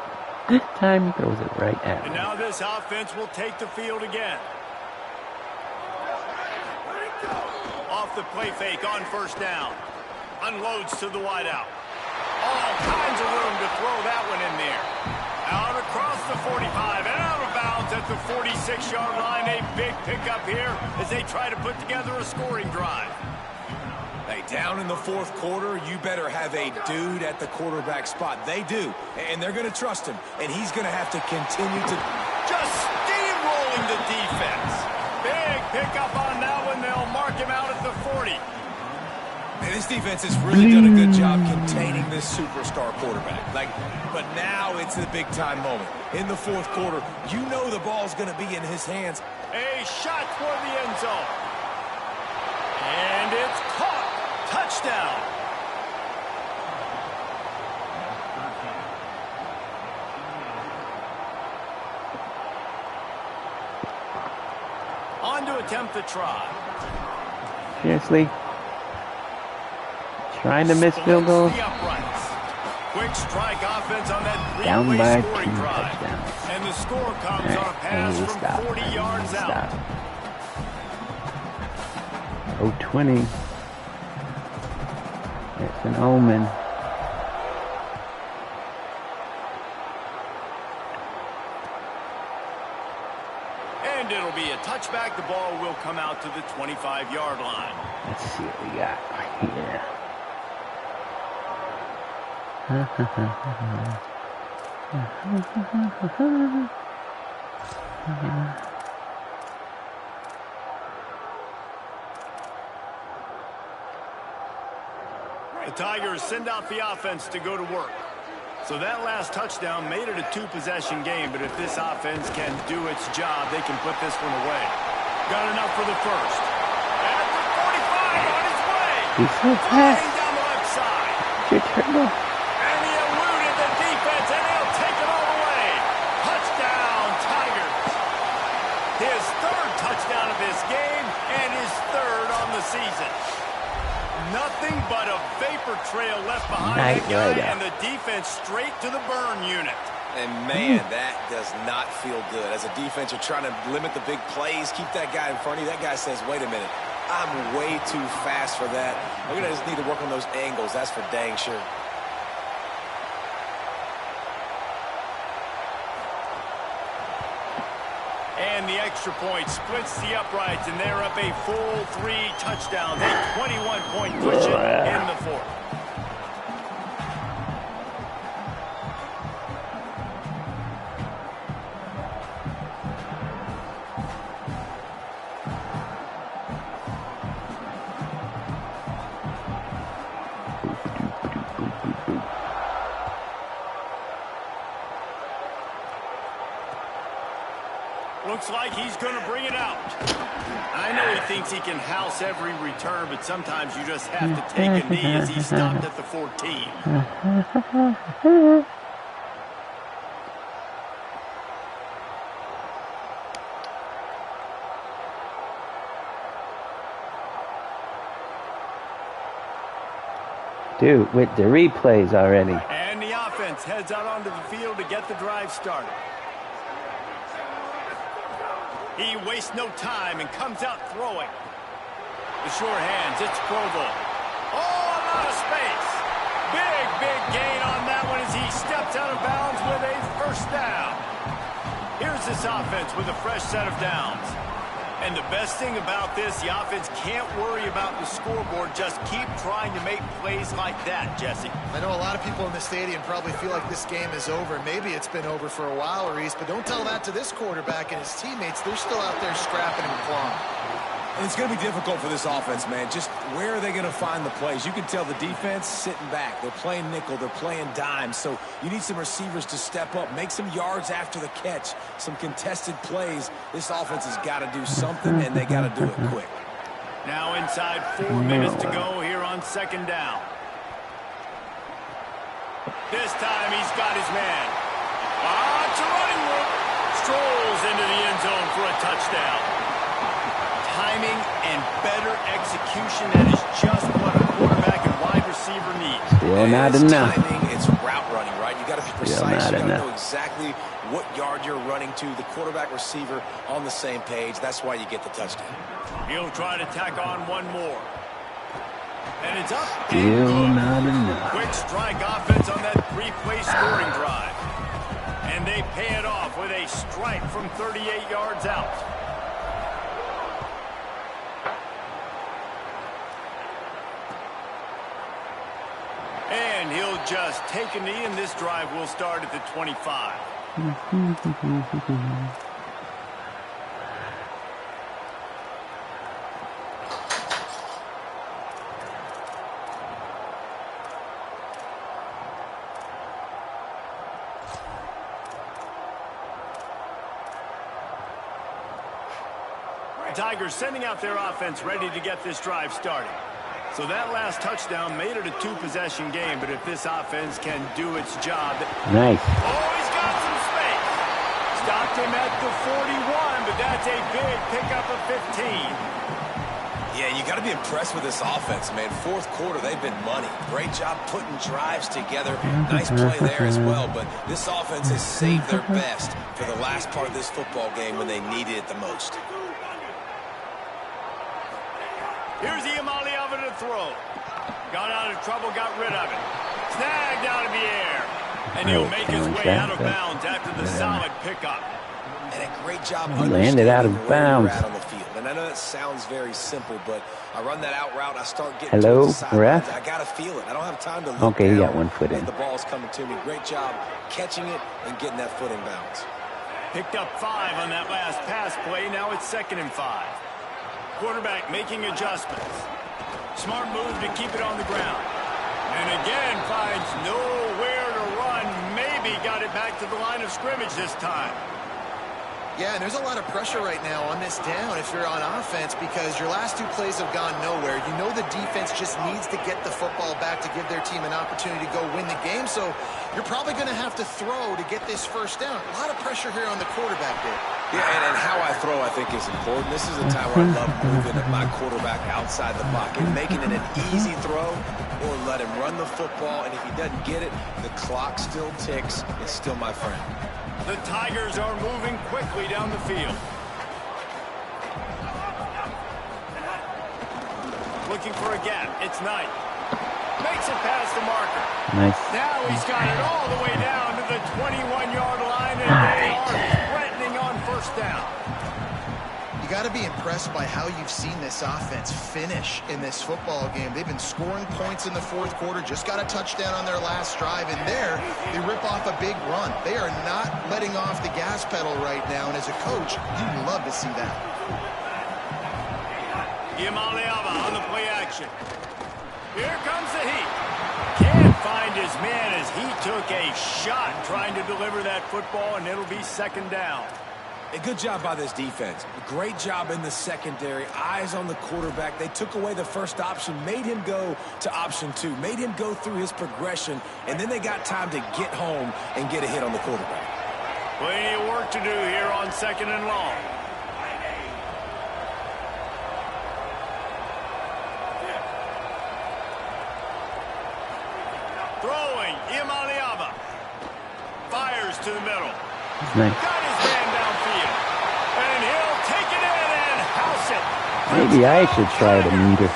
This time he throws it right at And me. now this offense will take the field again. Off the play fake on first down. Unloads to the wideout. All kinds of room to throw that one in there. Out across the 45 and out of bounds at the 46-yard line. A big pickup here as they try to put together a scoring drive. Hey, down in the fourth quarter, you better have a dude at the quarterback spot. They do, and they're going to trust him, and he's going to have to continue to just steamrolling the defense. Big pickup on that one. They'll mark him out at the 40. Man, this defense has really done a good job containing this superstar quarterback. But now it's the big-time moment. In the fourth quarter, you know the ball's going to be in his hands. A shot toward the end zone. And it's caught. Touchdown. On to attempt the try. Seriously? Trying to miss field goals? Quick strike offense on that Down by three-way 2 scoring drive. touchdowns. And the score comes on a pass from 40 yards out. Oh, 20. It's an omen. And it'll be a touchback. The ball will come out to the 25-yard line. Let's see what we got here. The Tigers send out the offense to go to work. So that last touchdown made it a 2-possession game, but if this offense can do its job, they can put this one away. Got enough for the first. At the 45 on his way. He's so fast. Flying down the left side. Your turbo. And he eluded the defense, and he'll take it all the way. Touchdown, Tigers. His 3rd touchdown of this game, and his 3rd on the season. Nothing but a vapor trail left behind the guy, and the defense straight to the burn unit. And, man, that does not feel good. As a defense, you're trying to limit the big plays, keep that guy in front of you. That guy says, wait a minute, I'm way too fast for that. We're going to just need to work on those angles. That's for dang sure. And the extra point splits the uprights, and they're up a full 3 touchdowns, a 21-point cushion in the 4th. Looks like he's going to bring it out. I know he thinks he can house every return, but sometimes you just have to take a knee as he stopped at the 14. Dude, with the replays already. And the offense heads out onto the field to get the drive started. He wastes no time and comes out throwing. The short hands, it's Provo. Oh, a lot of space. Big gain on that one as he steps out of bounds with a first down. Here's this offense with a fresh set of downs. And the best thing about this, the offense can't worry about the scoreboard. Just keep trying to make plays like that, Jesse. I know a lot of people in the stadium probably feel like this game is over. Maybe it's been over for a while, Reese, but don't tell that to this quarterback and his teammates. They're still out there scrapping and clawing. And it's going to be difficult for this offense, man. Just where are they going to find the plays? You can tell the defense sitting back. They're playing nickel. They're playing dime. So you need some receivers to step up, make some yards after the catch, some contested plays. This offense has got to do something, and they got to do it quick. Now inside 4 minutes to go here on second down. This time he's got his man. It's a running route. Strolls into the end zone for a touchdown. Timing and better execution, that is just what a quarterback and wide receiver needs. Still not enough. Timing, it's route running, right? You got to be precise. You got to know exactly what yard you're running to. The quarterback receiver on the same page. That's why you get the touchdown. He'll try to tack on one more. And it's up. Still not enough. Quick strike offense on that three-play scoring drive. And they pay it off with a strike from 38 yards out. And he'll just take a knee, and this drive will start at the 25. The Tigers sending out their offense ready to get this drive started. So that last touchdown made it a two-possession game, but if this offense can do its job... Nice. Oh, he's got some space. Stopped him at the 41, but that's a big pickup of 15. Yeah, you got to be impressed with this offense, man. Fourth quarter, they've been money. Great job putting drives together. Nice play there as well, but this offense has saved their best for the last part of this football game when they needed it the most. Here's Iamaleava to throw. Got out of trouble, got rid of it. Snagged out of the air. And he'll make his way out of bounds after the solid pickup. And a great job landed out of bounds on the field. And I know that sounds very simple, but I run that out route, I start getting towards the sidelines. I got to feel it. I don't have time to look Okay, down he got 1 foot in. The ball's coming to me. Great job catching it and getting that foot in bounds. Picked up 5 on that last pass play. Now it's 2nd and 5. Quarterback making adjustments. Smart move to keep it on the ground. And again finds nowhere to run. Maybe got it back to the line of scrimmage this time. Yeah, and there's a lot of pressure right now on this down if you're on offense because your last 2 plays have gone nowhere. You know the defense just needs to get the football back to give their team an opportunity to go win the game. So you're probably going to have to throw to get this first down. A lot of pressure here on the quarterback there. Yeah, and how I throw, I think, is important. This is a time where I love moving my quarterback outside the pocket, making it an easy throw, or let him run the football. And if he doesn't get it, the clock still ticks. It's still my friend. The Tigers are moving quickly down the field. Looking for a gap. It's Knight. Makes it past the marker. Nice. Now he's got it all the way down to the 21-yard line, and they are threatening on first down. You got to be impressed by how you've seen this offense finish in this football game. They've been scoring points in the fourth quarter, just got a touchdown on their last drive, and there they rip off a big run. They are not letting off the gas pedal right now, and as a coach, you'd love to see that. Iamaleava on the play action. Here comes the heat. Can't find his man as he took a shot trying to deliver that football, and it'll be 2nd down. A good job by this defense. Great job in the secondary. Eyes on the quarterback. They took away the first option, made him go to option 2, made him go through his progression, and then they got time to get home and get a hit on the quarterback. Plenty of work to do here on 2nd and long. Throwing, Imaliava. Fires to the middle. Nice. Got his man downfield. And he'll take it in and house it. Maybe I should try the meter.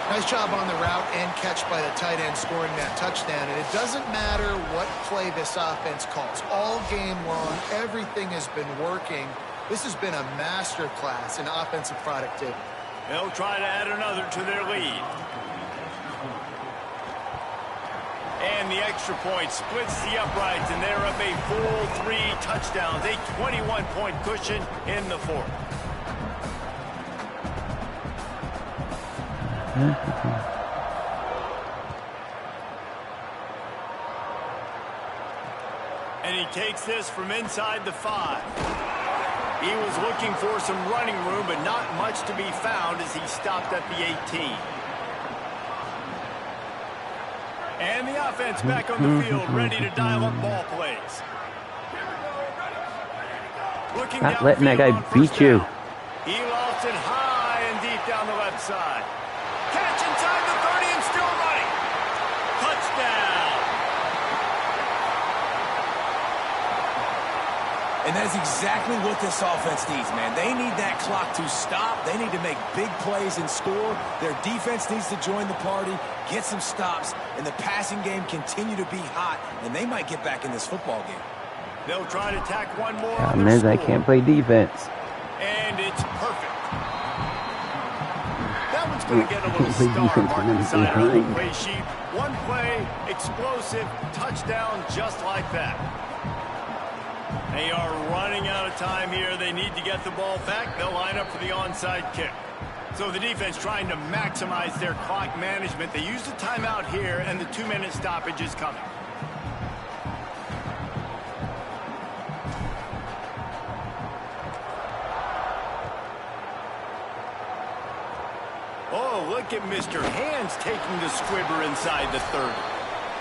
Nice job on the route and catch by the tight end scoring that touchdown. And it doesn't matter what play this offense calls. All game long, everything has been working. This has been a master class in offensive productivity. They'll try to add another to their lead. And the extra point splits the uprights, and they're up a full 3 touchdowns, a 21-point cushion in the fourth. And he takes this from inside the 5. He was looking for some running room, but not much to be found as he stopped at the 18. And the offense back on the field, ready to dial up ball plays. Not letting that guy beat you. He lost it high and deep down the left side. Catch inside the 30 and still running. Touchdown. And that's exactly what this offense needs, man. They need that clock to stop. They need to make big plays and score. Their defense needs to join the party, get some stops, and the passing game continue to be hot, and they might get back in this football game. They'll try to tack one more on Man, I can't play defense. And it's perfect. That one's going to get a little star mark inside of the play sheet. One play, explosive, touchdown just like that. They are running out of time here. They need to get the ball back. They'll line up for the onside kick. So the defense trying to maximize their clock management. They use the timeout here, and the 2-minute stoppage is coming. Oh, look at Mr. Hands taking the squibber inside the 30.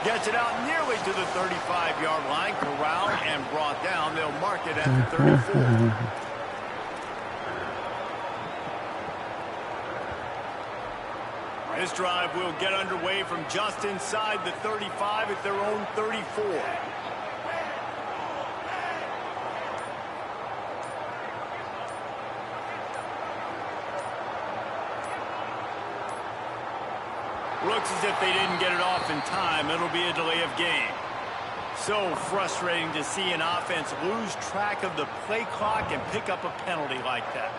Gets it out nearly to the 35-yard line, corralled and brought down. They'll mark it at the 34. This drive will get underway from just inside the 35 at their own 34. Looks as if they didn't get it off in time. It'll be a delay of game. So frustrating to see an offense lose track of the play clock and pick up a penalty like that.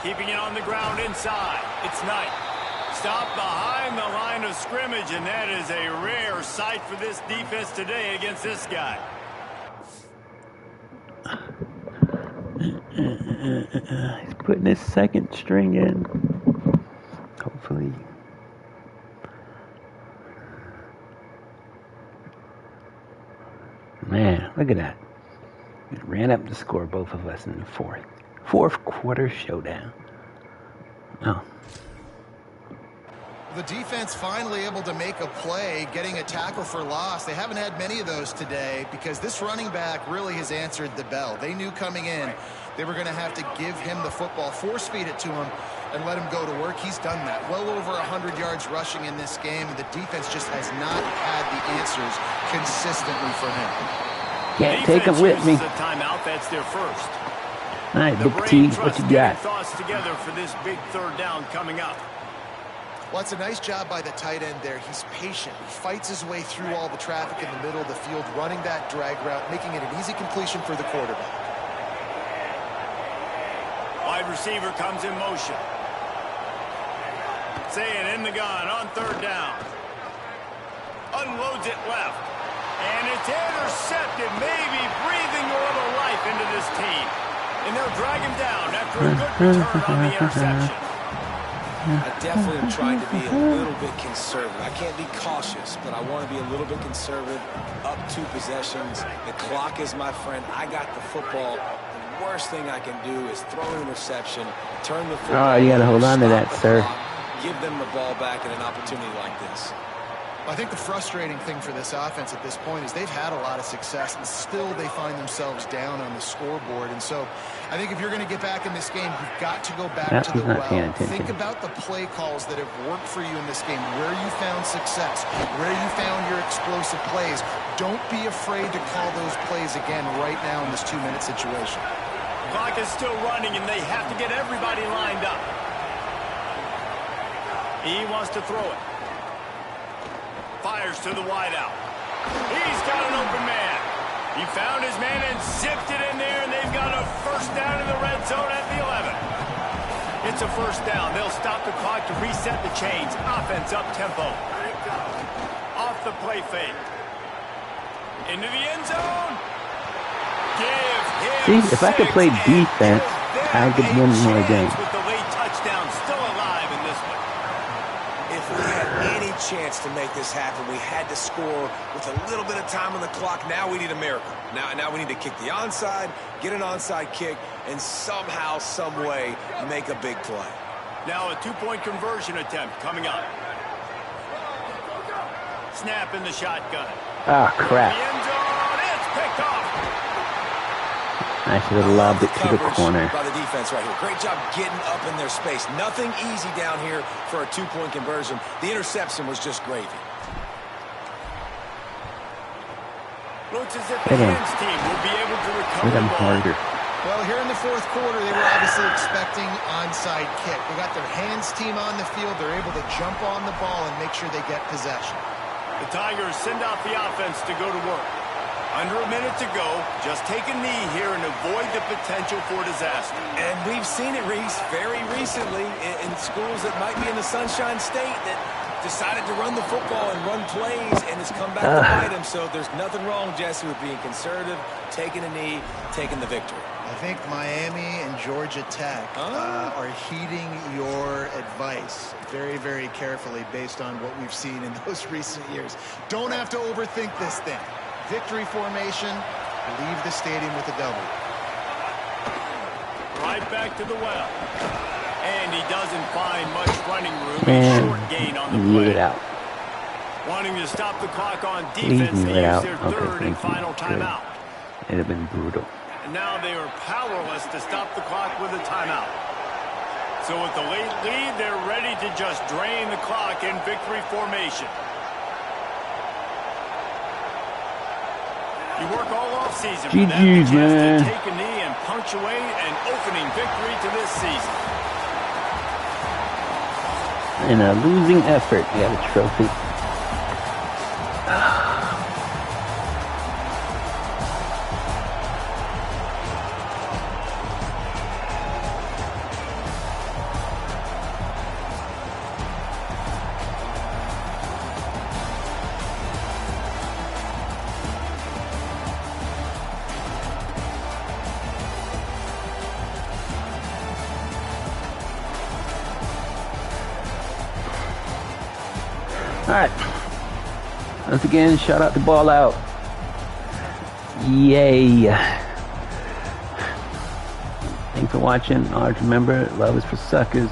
Keeping it on the ground inside. It's Knight. Stopped behind the line of scrimmage, and that is a rare sight for this defense today against this guy. He's putting his second string in. Hopefully. Man, look at that. We ran up the score, both of us, in the fourth quarter showdown. Oh. The defense finally able to make a play, getting a tackle for loss. They haven't had many of those today because this running back really has answered the bell. They knew coming in they were going to have to give him the football, force feed it to him, and let him go to work. He's done that. Well over 100 yards rushing in this game, and the defense just has not had the answers consistently for him. Can't take him with me. The timeout, that's their first. All right, Big T, what you got? Thoughts together for this big third down coming up. Well, it's a nice job by the tight end there. He's patient. He fights his way through all the traffic in the middle of the field, running that drag route, making it an easy completion for the quarterback. Wide receiver comes in motion. Saying in the gun on third down. Unloads it left. And it's intercepted, maybe breathing a little life into this team. And they'll drag him down after a good return on the interception. I definitely am trying to be a little bit conservative. I can't be cautious, but I want to be a little bit conservative. Up 2 possessions. The clock is my friend. I got the football. The worst thing I can do is throw an interception, turn the football. Oh, you got to hold on to that, sir. Give them the ball back in an opportunity like this. I think the frustrating thing for this offense at this point is they've had a lot of success, and still they find themselves down on the scoreboard. And so I think if you're going to get back in this game, you've got to go back to the well. Think about the play calls that have worked for you in this game, where you found success, where you found your explosive plays. Don't be afraid to call those plays again right now in this 2-minute situation. The clock is still running, and they have to get everybody lined up. He wants to throw it. Fires to the wideout. He's got an open man. He found his man and zipped it in there, and they've got a first down in the red zone at the 11. It's a first down. They'll stop the clock to reset the chains. Offense up tempo. Off the play fake. Into the end zone. Give him See, if I could play defense, I could win more games. With the late touchdown still alive in this one. If we had any chance to make this happen, we had to score with a little bit of time on the clock. Now we need a miracle. Now we need to kick the onside, get an onside kick, and somehow, some way, make a big play. Now a 2-point conversion attempt coming up. Snap in the shotgun. Ah, crap. The end zone, it's picked off. I should have lobbed it to the corner. By the defense right here. Great job getting up in their space. Nothing easy down here for a 2-point conversion. The interception was just gravy. Looks as if the hands team will be able to recover the ball. Harder. Well, here in the fourth quarter, they were obviously expecting onside kick. They got their hands team on the field. They're able to jump on the ball and make sure they get possession. The Tigers send out the offense to go to work. Under a minute to go. Just take a knee here and avoid the potential for disaster. And we've seen it, Reese, very recently in schools that might be in the Sunshine State that decided to run the football and run plays, and it's come back to bite them. So there's nothing wrong, Jesse, with being conservative, taking a knee, taking the victory. I think Miami and Georgia Tech are heeding your advice very, very carefully based on what we've seen in those recent years. Don't have to overthink this thing. Victory formation, leave the stadium with a W. Right back to the well. And he doesn't find much running room. A short gain on the play. It out. Wanting to stop the clock on defense, they use their third and final timeout. It'd have been brutal. And now they are powerless to stop the clock with a timeout. So with the late lead, they're ready to just drain the clock in victory formation. You work all offseason for that chance to take a knee and punctuate an opening victory to this season. In a losing effort, you got a trophy. All right. Once again, shout out to Ball Out. Yay. Thanks for watching. Always remember, love is for suckers.